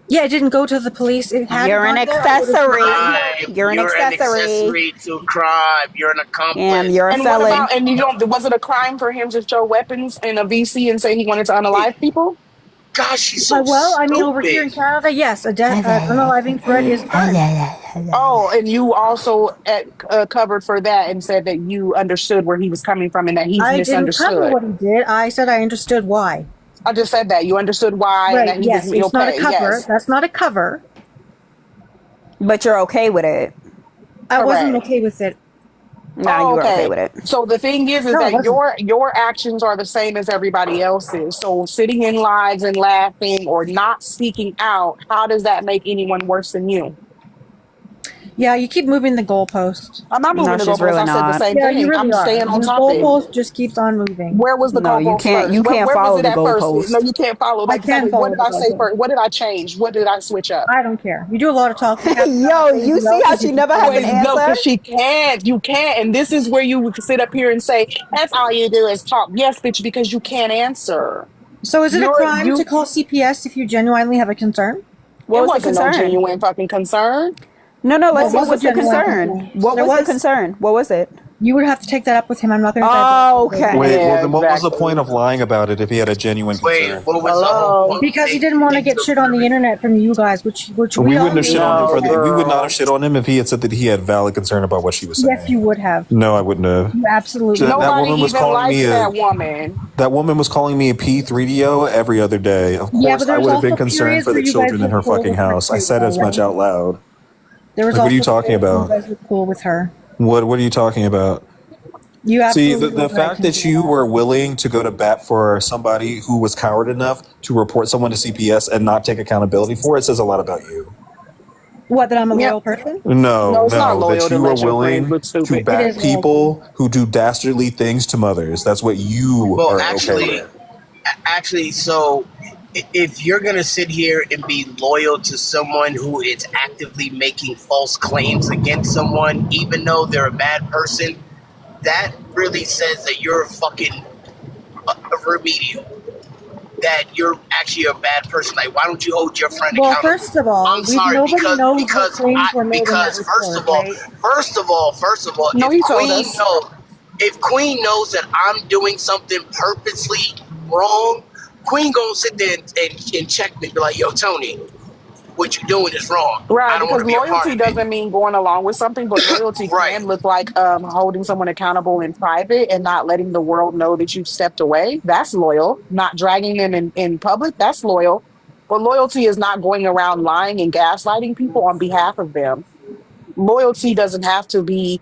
Yeah, it didn't go to the police. It hadn't You're an gone there. I would have accessory. immediately. Crime. You're an You're an accessory. accessory to a crime. You're an You're accomplice. a And what felon. about, and you don't, was it a crime for him to show weapons in a VC and say he wanted to unalive people? Gosh, she's so Well, I mean, over here stupid. in Canada, yes, an unaliving threat is a crime. Oh, and you also covered for that and said that you understood where he was coming from and that he's I didn't cover misunderstood. what he did. I said I understood why. I just said that. You understood why and Right. that he was Yes, it's not a okay. cover. Yes, That's not a cover. But you're okay with it. I wasn't correct. okay with it. Nah, you Oh, were okay okay. with it. So the thing is No, I that wasn't. your actions are the same as everybody else's. So sitting in lives and laughing or not speaking out, how does that make anyone worse than you? Yeah, you keep moving the goalpost. I'm not No, moving the she's goalposts. really I said the not. same Yeah, you thing. really I'm are. staying on The topic. goalpost just keeps on moving. Where was the No, you goalpost can't. first? You can't Where was follow it the at first? No, goalpost. you can't follow. I Like can exactly. What follow did the I say goalpost. first? What did I change? What did I switch up? I don't care. You do a lot of talking. Half the time I Yo, say to you do see else how is you she keep never has an following Wait, me. no, answer? because she can't. You can't. And this is where you sit up here and say, that's all you do is talk. Yes, bitch, because you can't answer. So is it a crime to You call CPS if you genuinely have a concern? What it was the wasn't no concern? genuine fucking concern. No, no, let's There see. was a What's the genuine concern? concern. What There was the was. concern? What was it? You would have to take that up with him. I'm not going to divulge Oh, it right now. Wait, okay. well, Yeah, then what was the exactly. point of lying about it if he had a genuine Wait, concern? what was the whole Hello. point? Because he didn't want to get shit on the internet from you guys, which we We all wouldn't have knew shit he on him No, for did. the. We would not have girl. shit on him if he had said that he had valid concern about what she was Yes, saying. you would have. No, I wouldn't have. You absolutely That would. that Nobody woman was even calling me likes a. that woman. That woman was calling me a P3DO every other day. Of Yeah, course, but I there's would have been also concerned periods for where the you guys children were in her cool fucking with her house. I too, said as much already. out loud. There was Like, what are you also talking periods where you about? guys were cool with her. What are you talking about? You See, absolutely the have right fact to do that you that. were willing to go to bat for somebody who was coward enough to report someone to CPS and not take accountability for it says a lot about you. What, that I'm a Yep. loyal person? No, No, it's not no, loyal that to you are let your friends willing look to stupid. It back is loyalty. people who do dastardly things to mothers. That's what you Well, are okay actually, with. so if you're gonna sit here and be loyal to someone who is actively making false claims against someone, even though they're a bad person, that really says that you're fucking remedial. That you're actually a bad person. Like, why don't you hold your friend Well, accountable? first of all, I'm sorry, nobody knows what claims were made in that because report, right? first of all, No, he told us. If Queen knows that I'm doing something purposely wrong, Queen gonna sit there and check me, be like, "Yo, Tony, what you doing is wrong. I Right, don't want because to be a part loyalty of it." doesn't mean going along with something, but loyalty Right. can look like holding someone accountable in private and not letting the world know that you've stepped away. That's loyal. Not dragging them in public. That's loyal. But loyalty is not going around lying and gaslighting people on behalf of them. Loyalty doesn't have to be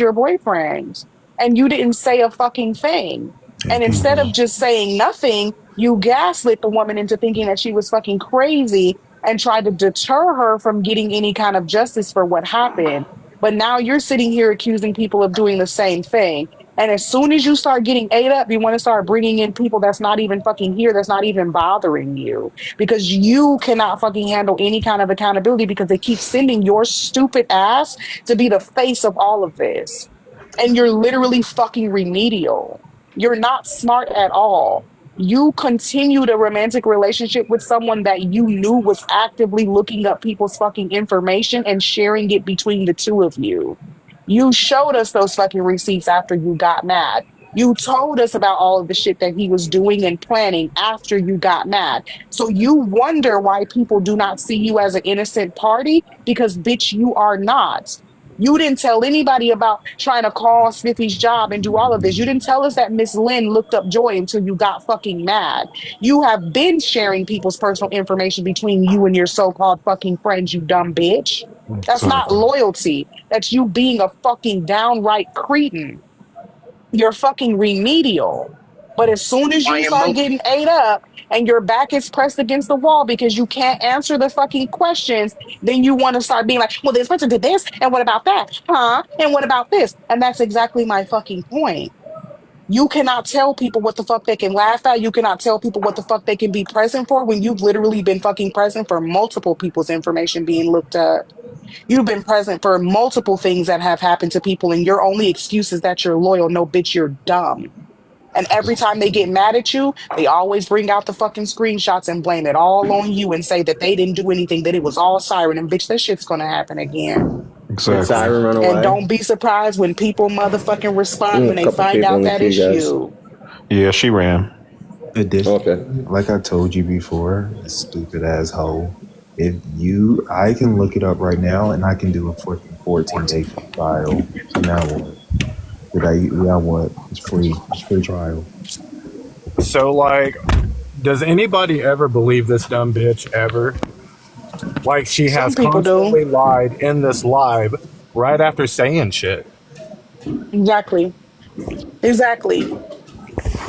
your boyfriend. And you didn't say a fucking thing. And Thank you, instead of bro. just saying nothing, you gaslit the woman into thinking that she was fucking crazy and tried to deter her from getting any kind of justice for what happened. But now you're sitting here accusing people of doing the same thing. And as soon as you start getting ate up, you want to start bringing in people that's not even fucking here, that's not even bothering you because you cannot fucking handle any kind of accountability because they keep sending your stupid ass to be the face of all of this. And you're literally fucking remedial. You're not smart at all. You continued a romantic relationship with someone that you knew was actively looking up people's fucking information and sharing it between the two of you. You showed us those fucking receipts after you got mad. You told us about all of the shit that he was doing and planning after you got mad. So you wonder why people do not see you as an innocent party because, bitch, you are not. You didn't tell anybody about trying to call Smithy's job and do all of this. You didn't tell us that Miss Lynn looked up Joy until you got fucking mad. You have been sharing people's personal information between you and your so-called fucking friends, you dumb bitch. That's Sorry. not loyalty. That's you being a fucking downright cretin. You're fucking remedial. But as soon as My you start getting ate up and your back is pressed against the wall because you can't answer the fucking questions, then you want to start being like, well, this person did this, and what about that? Huh? And what about this? And that's exactly my fucking point. You cannot tell people what the fuck they can laugh at. You cannot tell people what the fuck they can be present for when you've literally been fucking present for multiple people's information being looked up. You've been present for multiple things that have happened to people, and your only excuse is that you're loyal. No, bitch, you're dumb. And every time they get mad at you, they always bring out the fucking screenshots and blame it all on you and say that they didn't do anything, that it was all Siren. And bitch, that shit's gonna happen again. Did Exactly. Siren run And away? don't be surprised when people motherfucking respond when A they couple find people out in the that queue, it's guys. you. Yeah, she ran. Okay. Like I told you before, stupid asshole. If you, I can look it up right now, and I can do a 14-day free trial. So now what? Now what? It's free. It's free trial. So, like, does anybody ever believe this dumb bitch ever? Like, she Some has people do. constantly lied in this live right after saying shit. Exactly. Exactly.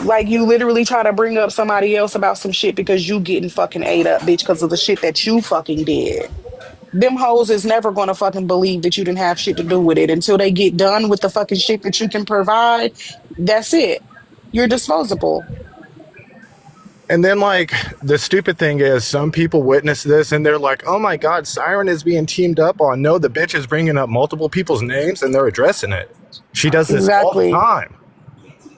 Like you literally try to bring up somebody else about some shit because you getting fucking ate up, bitch, because of the shit that you fucking did. Them hoes is never gonna fucking believe that you didn't have shit to do with it until they get done with the fucking shit that you can provide. That's it. You're disposable. And then, like, the stupid thing is, some people witness this and they're like, oh my God, Siren is being teamed up on. No, the bitch is bringing up multiple people's names and they're addressing it. She does this all the Exactly. time.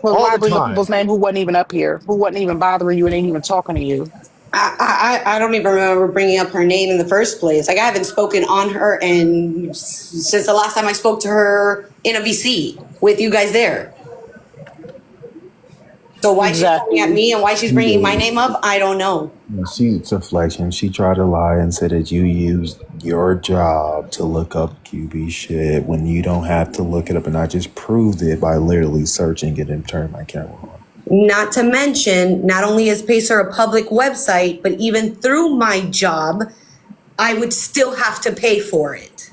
Well, All why the bring up time. people's name who wasn't even up here, who wasn't even bothering you and ain't even talking to you? I don't even remember bringing up her name in the first place. Like I haven't spoken on her and since the last time I spoke to her in a VC with you guys there. So why she's coming at Exactly. me and why she's bringing my name up, I don't know. She's deflection. She tried to lie and said that you used your job to look up QB shit when you don't have to look it up, and I just proved it by literally searching it and turning my camera on. Not to mention, not only is Pacer a public website, but even through my job, I would still have to pay for it.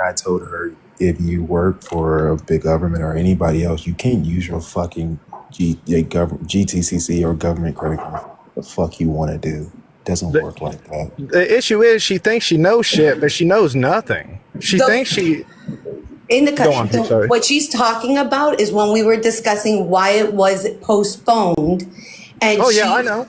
I told her, if you work for a big government or anybody else, you can't use your fucking GTCC or government credit card. The fuck you want to do? Doesn't work like that. The issue is she thinks she knows shit, but she knows nothing. She thinks she... In the Go on, sorry. what she's talking about is when we were discussing why it was postponed, and I know.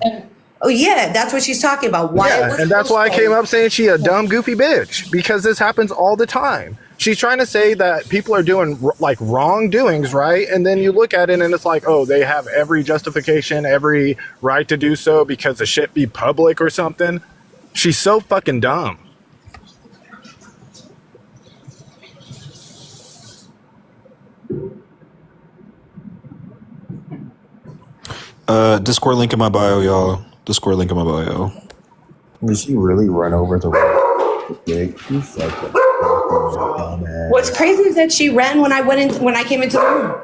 Oh yeah, that's what she's talking about. Why it was and that's why I postponed. came up saying she a dumb, goofy bitch, because this happens all the time. She's trying to say that people are doing like wrongdoings, right? And then you look at it and it's like, oh, they have every justification, every right to do so because the shit be public or something. She's so fucking dumb. Discord link in my bio, y'all. Discord link in my bio. Did she really run over the dick? You fucking dumbass. What's crazy is that she ran when I came into the room.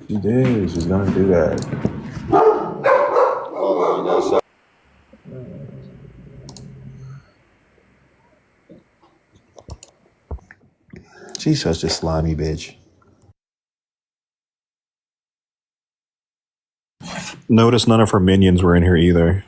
She did. She's gonna do that. She's such a slimy bitch. Notice none of her minions were in here either.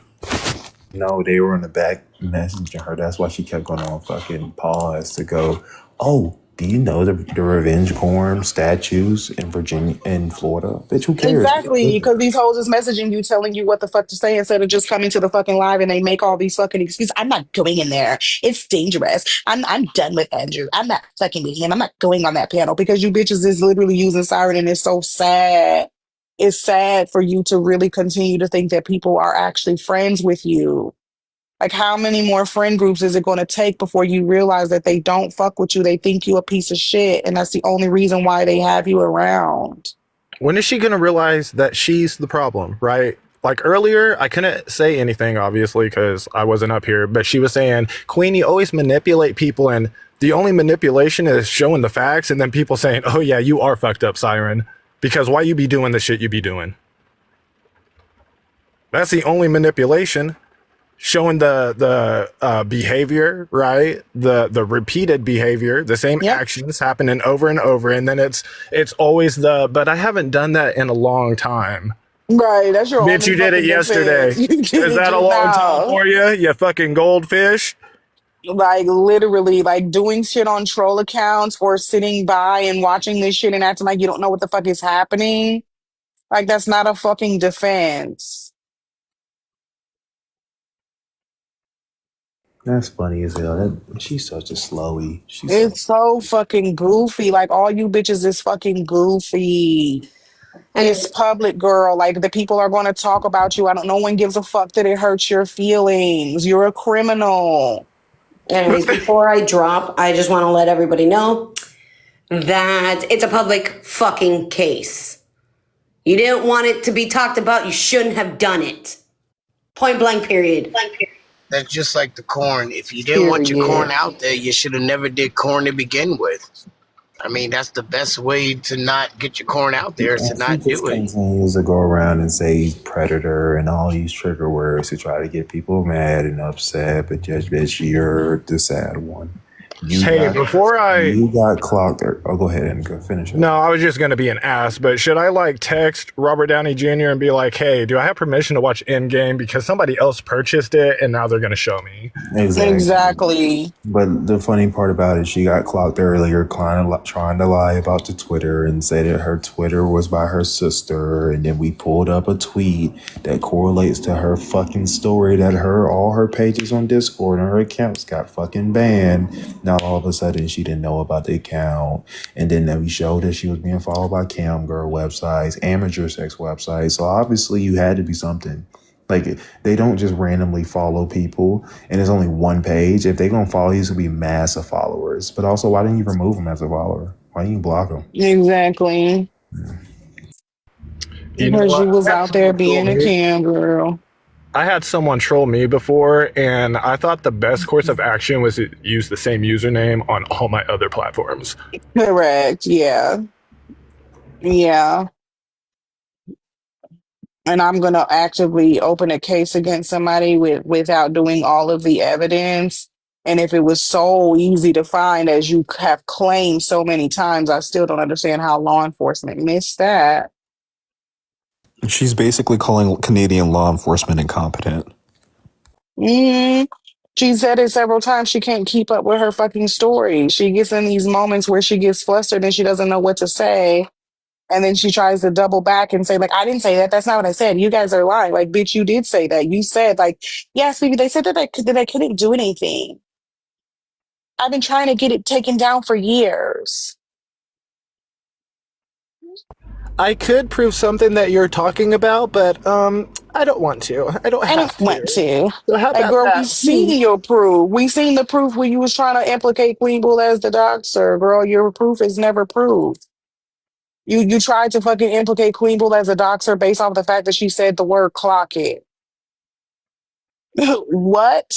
No, they were in the back messaging her. That's why she kept going on fucking pause to go, oh, do you know the revenge porn statues in Virginia and Florida? Bitch, who cares? Exactly, because these hoes is messaging you, telling you what the fuck to say instead of just coming to the fucking live, and they make all these fucking excuses. I'm not going in there. It's dangerous. I'm done with Andrew. I'm not fucking with him. I'm not going on that panel because you bitches is literally using Siren, and it's so sad. It's sad for you to really continue to think that people are actually friends with you. Like, how many more friend groups is it going to take before you realize that they don't fuck with you? They think you a piece of shit, and that's the only reason why they have you around. When is she going to realize that she's the problem, right? Like earlier, I couldn't say anything, obviously, because I wasn't up here, but she was saying, Queen, you always manipulate people, and the only manipulation is showing the facts, and then people saying, oh yeah, you are fucked up, Siren, because why you be doing the shit you be doing? That's the only manipulation. Showing the behavior, right? The repeated behavior, the same actions happening over and over, and then it's always but I haven't done that in a long time. Right, that's your bitch. You did it yesterday. Is that a long time for you? You fucking goldfish. Like literally, like doing shit on troll accounts or sitting by and watching this shit and acting like you don't know what the fuck is happening. Like that's not a fucking defense. That's funny as hell. She's such a slowy. It's so fucking goofy. Like all you bitches is fucking goofy. And it's public, girl. Like the people are going to talk about you. No one gives a fuck that it hurts your feelings. You're a criminal. Anyways, before I drop, I just want to let everybody know that it's a public fucking case. You didn't want it to be talked about. You shouldn't have done it. Point blank, period. That's just like the corn. If you didn't want your corn out there, you should have never did corn to begin with. I mean, that's the best way to not get your corn out there is to not do it. Continues to go around and say predator and all these trigger words to try to get people mad and upset, but Judge Bitch, you're the sad one. You got clocked. Oh, go ahead and go finish it. No, I was just going to be an ass, but should I like text Robert Downey Jr. and be like, hey, do I have permission to watch Endgame because somebody else purchased it and now they're going to show me? Exactly. But the funny part about it, she got clocked earlier trying to lie about the Twitter and say that her Twitter was by her sister, and then we pulled up a tweet that correlates to her fucking story that all her pages on Discord and her accounts got fucking banned. Now all of a sudden she didn't know about the account, and then we showed that she was being followed by cam girl websites, amateur sex websites. So obviously you had to be something. Like they don't just randomly follow people, and there's only one page. If they're gonna follow you, it's gonna be massive followers. But also, why didn't you remove them as a follower? Why didn't you block them? Exactly. Because you was out there being a cam girl. I had someone troll me before, and I thought the best course of action was to use the same username on all my other platforms. Correct. Yeah. Yeah. And I'm going to actively open a case against somebody without doing all of the evidence. And if it was so easy to find, as you have claimed so many times, I still don't understand how law enforcement missed that. She's basically calling Canadian law enforcement incompetent. She said it several times. She can't keep up with her fucking story. She gets in these moments where she gets flustered and she doesn't know what to say. And then she tries to double back and say, like, I didn't say that. That's not what I said. You guys are lying. Like, bitch, you did say that. You said, like, yes, baby, they said that I couldn't do anything. I've been trying to get it taken down for years. I could prove something that you're talking about, but I don't want to. I don't want to. So how Like, about girl, that? we seen your proof. We seen the proof when you was trying to implicate Queen Bull as the doctor. Girl, your proof is never proved. You tried to fucking implicate Queen Bull as a doxer based off the fact that she said the word clock it. What?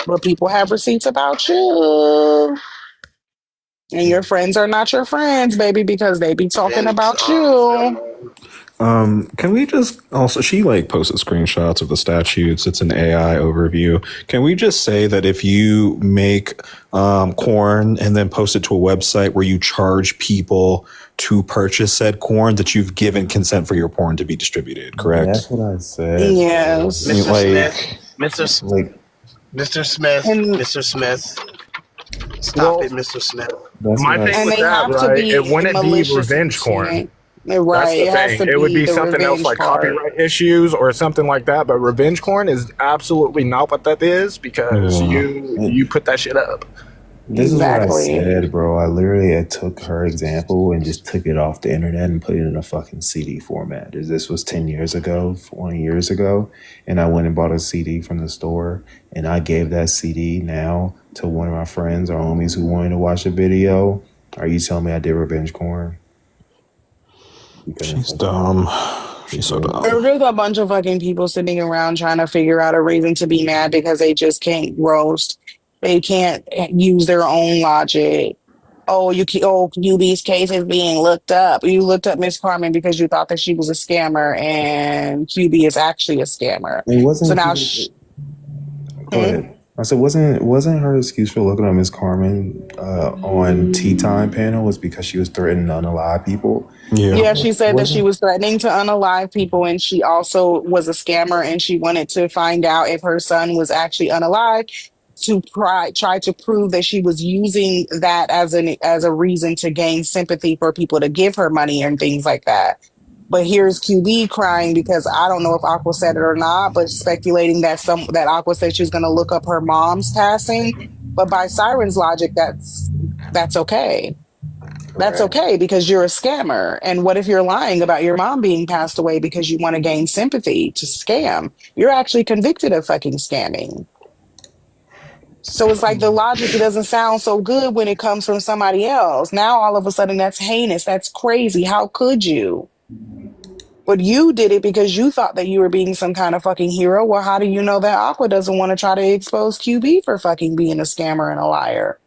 But people have receipts about you. And your friends are not your friends, baby, because they be talking about you. Can we just also, she like posted screenshots of the statutes. It's an AI overview. Can we just say that if you make corn and then post it to a website where you charge people to purchase said corn, that you've given consent for your porn to be distributed, correct? That's what I said. Yes. Mr. Like, Smith, Mr. S- Like, Mr. Smith, And Mr. Smith, stop Well, it, Mr. Smith. that's my what I thing and with they that, have to right? It be wouldn't be malicious revenge corn. intent. That's Right. the It has thing. to It would be be the something else revenge like part. copyright issues or something like that. But revenge corn is absolutely not what that is because you put that shit up. This is what I Exactly. said, bro. I took her example and just took it off the internet and put it in a fucking CD format. This was 10 years ago, 20 years ago. And I went and bought a CD from the store and I gave that CD now to one of my friends or homies who wanted to watch a video. Are you telling me I did revenge corn? she's dumb. She's so dumb. There's just a bunch of fucking people sitting around trying to figure out a reason to be mad because they just can't roast. They can't use their own logic. Oh, QB's case is being looked up. You looked up Miss Carmen because you thought that she was a scammer, and QB is actually a scammer. It So wasn't. now, Go ahead. I said, wasn't her excuse for looking at Miss Carmen on Tea Time panel was because she was threatening to unalive people? Yeah. yeah, she said that she Wasn't was threatening to unalive people, and she also was a scammer, and she wanted to find out if her son was actually unalive to try to prove that she was using that as a reason to gain sympathy for people to give her money and things like that. But here's QB crying because I don't know if Aqua said it or not, but speculating that Aqua said she was going to look up her mom's passing. But by Siren's logic, that's okay. That's correct. okay because you're a scammer. And what if you're lying about your mom being passed away because you want to gain sympathy to scam? You're actually convicted of fucking scamming. So it's like the logic doesn't sound so good when it comes from somebody else. Now all of a sudden that's heinous. That's crazy. How could you? But you did it because you thought that you were being some kind of fucking hero. Well, how do you know that Aqua doesn't want to try to expose QB for fucking being a scammer and a liar?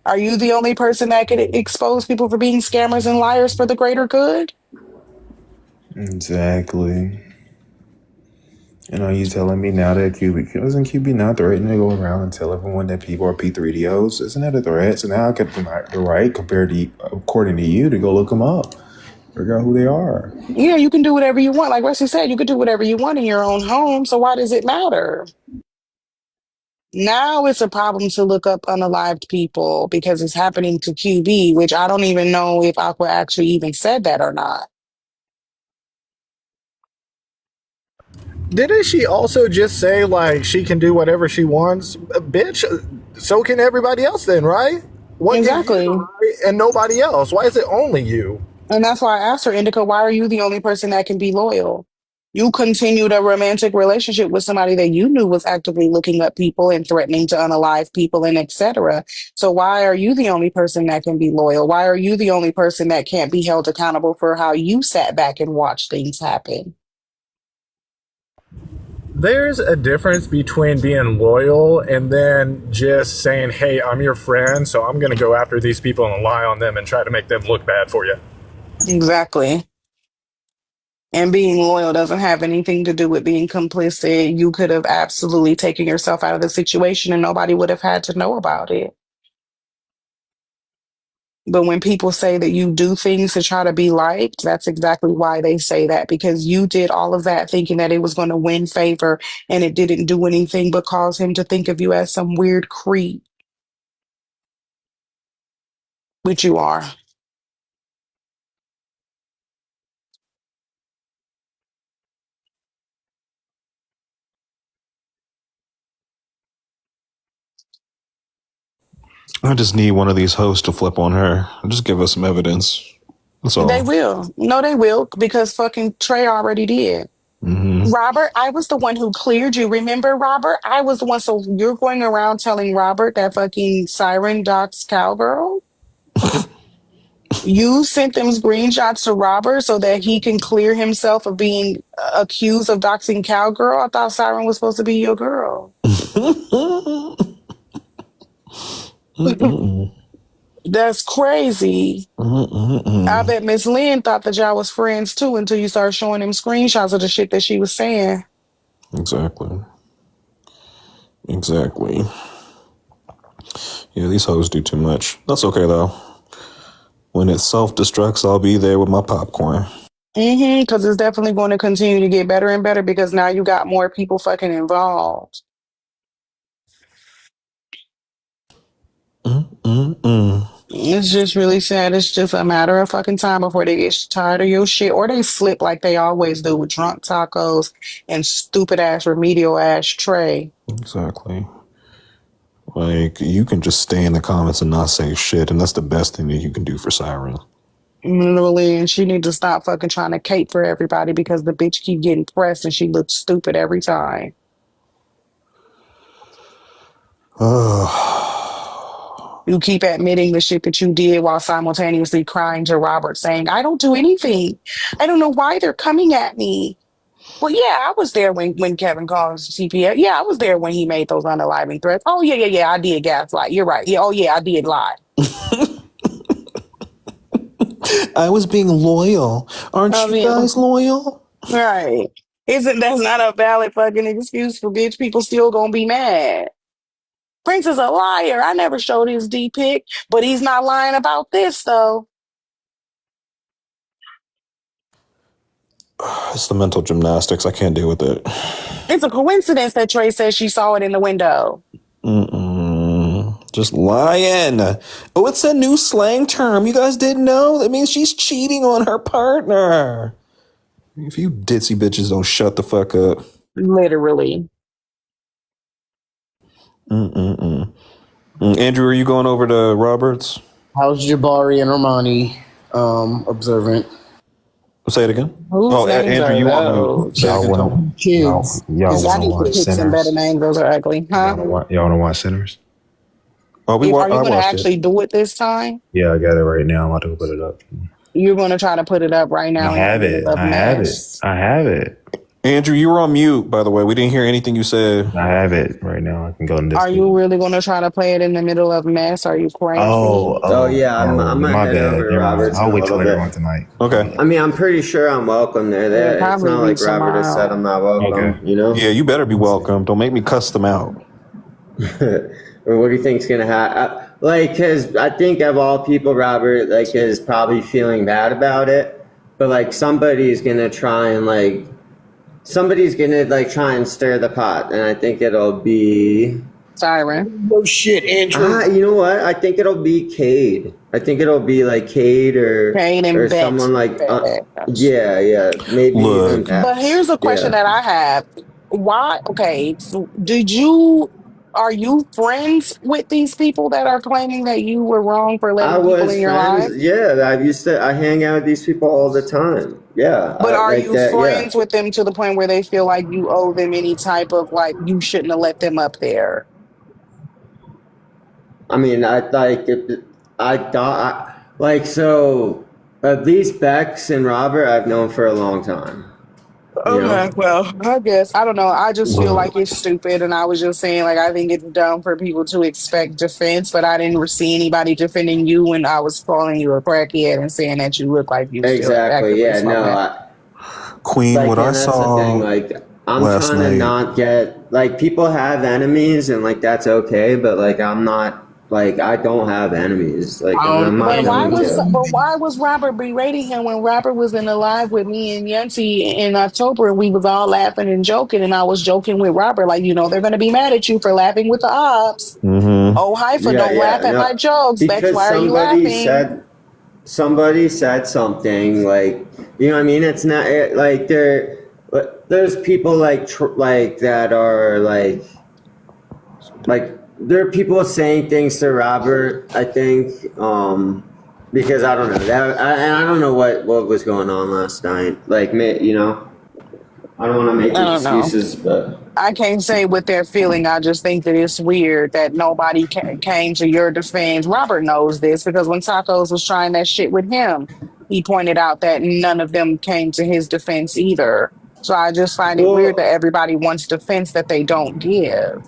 Are you the only person that could expose people for being scammers and liars for the greater good? Exactly. And are you telling me now that wasn't QB not threatening to go around and tell everyone that people are P3DOs? Isn't that a threat? So now I get the right, compared to according to you, to go look them up, figure out who they are. Yeah, you can do whatever you want. Like Wesley said, you could do whatever you want in your own home. So why does it matter? Now it's a problem to look up unalived people because it's happening to QB, which I don't even know if Aqua actually even said that or not. Didn't she also just say like she can do whatever she wants? Bitch, so can everybody else then, right? What gives you the Exactly. right and nobody else? Why is it only you? And that's why I asked her, Indica, why are you the only person that can be loyal? You continued a romantic relationship with somebody that you knew was actively looking up people and threatening to unalive people and etc. So why are you the only person that can be loyal? Why are you the only person that can't be held accountable for how you sat back and watched things happen? There's a difference between being loyal and then just saying, hey, I'm your friend, so I'm going to go after these people and lie on them and try to make them look bad for you. Exactly. And being loyal doesn't have anything to do with being complicit. You could have absolutely taken yourself out of the situation and nobody would have had to know about it. But when people say that you do things to try to be liked, that's exactly why they say that, because you did all of that thinking that it was going to win favor and it didn't do anything but cause him to think of you as some weird creep, which you are. I just need one of these hosts to flip on her. Just give us some evidence. That's They all. will. No, they will, because fucking Trey already did. Robert, I was the one who cleared you. Remember, Robert? I was the one. So you're going around telling Robert that fucking Siren docs Cowgirl? You sent them screenshots to Robert so that he can clear himself of being accused of doxing Cowgirl? I thought Siren was supposed to be your girl. That's crazy. I bet Miss Lynn thought that y'all was friends too until you started showing them screenshots of the shit that she was saying. Exactly. Exactly. Yeah, these hoes do too much. That's okay though. When it self destructs, I'll be there with my popcorn. Because it's definitely going to continue to get better and better because now you got more people fucking involved. It's just really sad. It's just a matter of fucking time before they get tired of your shit or they slip like they always do with drunk tacos and stupid ass remedial ass Trey. Exactly. Like, you can just stay in the comments and not say shit, and that's the best thing that you can do for Siren. Literally, and she need to stop fucking trying to cape for everybody because the bitch keep getting pressed and she looks stupid every time. You keep admitting the shit that you did while simultaneously crying to Robert, saying, I don't do anything. I don't know why they're coming at me. Well, yeah, I was there when Kevin calls CPS. Yeah, I was there when he made those unaliving threats. Oh, yeah, I did gaslight. You're right. Yeah, oh, yeah, I did lie. I was being loyal. Aren't I you mean, guys loyal? right. Isn't that's not a valid fucking excuse for bitch? People still gonna be mad. Prince is a liar. I never showed his D pic, but he's not lying about this though. It's the mental gymnastics. I can't deal with it. It's a coincidence that Trey says she saw it in the window. Just lying. Oh, it's a new slang term. You guys didn't know? That means she's cheating on her partner. If you ditzy bitches don't shut the fuck up. Literally. Andrew, are you going over to Roberts? How's Jabari and Romani observant? Say it again. Whose names Andrew, are you want those? to say it again? Kids. Y'all I want to need to watch pick some better Sinners? names. Those are ugly, huh? Y'all want to watch Sinners? Oh, Are you I going to watched it. actually do it this time? Yeah, I got it right now. I'm about to put it up. You're going to try to put it up right I now in the have middle it. of I have it. mess. I have it. Andrew, you were on mute, by the way. We didn't hear anything you said. I have it right now. I can go in this. Are you really going to try to play it in the middle of mess? Are you crazy? I'm gonna my head bad. over to Never mind. Robert's in I'll a wait till little later bit. on tonight. Okay. I mean, I'm pretty sure I'm welcome there. It'll It's probably not be like Robert has said tomorrow. I'm not welcome. Okay. You know? Yeah, you better be welcome. Don't make me cuss them out. Or what do you think's gonna happen? Like, cause I think of all people, Robert, like, is probably feeling bad about it. But like, somebody's gonna try and try and stir the pot, and I think it'll be. Siren. No shit, Andrew. You know what? I think it'll be Cade. I think it'll be like Cade Kane or and Bet. someone like. Yeah, maybe even Look. But Bex. here's a question Yeah. that I have. Why? Okay, so are you friends with these people that are claiming that you were wrong for I letting people was in your life? friends. Yeah, I hang out with these people all the time. Yeah, But are like you that. Yeah. friends with them to the point where they feel like you owe them any type of like you shouldn't have let them up there? I mean, I like it, I thought like so. At least Bex and Robert, I've known for a long time. You know. Okay, well, I guess I don't know. I just feel Look. like it's stupid, and I was just saying, like, I think it's dumb for people to expect defense, but I didn't see anybody defending you when I was calling you a crackhead and saying that you look like you still Exactly. actively Yeah. No. smoking. Queen, Like, what I and that's the thing. saw Like, I'm last trying to night. not get like people have enemies, and like that's okay. But like, I'm not like I don't have enemies. Like, and I'm not going to. But why was Robert berating him when Robert was in the live with me and Yancy in October and we was all laughing and joking and I was joking with Robert like they're gonna be mad at you for laughing with the ops. Oh Heifer, Yeah. don't laugh Yeah. at my No. jokes. Bex, Because why are you laughing? somebody said something like I mean it's not like there's people like that are like there are people saying things to Robert, I think, because I don't know and I don't know what was going on last night, like I don't want to make I don't know. excuses, but I can't say what they're feeling. I just think that it's weird that nobody came to your defense. Robert knows this because when Tacos was trying that shit with him, he pointed out that none of them came to his defense either. So I just find it weird that well everybody wants defense that they don't give.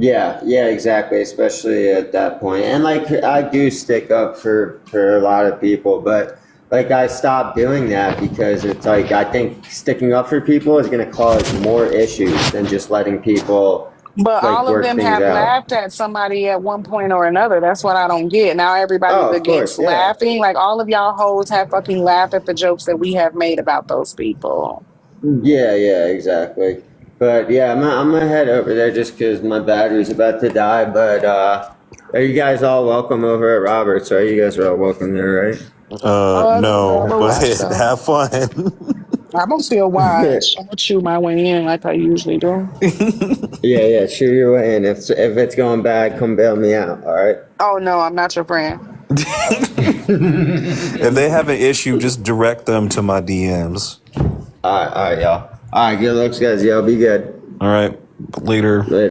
Yeah, exactly. Especially at that point, and like I do stick up for a lot of people, but like I stopped doing that because it's like I think sticking up for people is going to cause more issues than just letting people But like all of work them things have out. laughed at somebody at one point or another. That's what I don't get. Now everybody's Oh, of against course, yeah. laughing. Like all of y'all hoes have fucking laughed at the jokes that we have made about those people. Yeah, exactly. But yeah, I'm gonna head over there just because my battery's about to die. But are you guys all welcome over at Roberts? Right? You guys are all welcome there, right? Oh, I don't No, ever but watch though. have fun. I'm gonna still watch. I'm gonna chew my way in like I usually do. Yeah. Shoot your way in. If it's going bad, come bail me out. All right. Oh no, I'm not your friend. If they have an issue, just direct them to my DMs. All right, y'all. All right, good looks, guys. Y'all be good. All right, later. Later.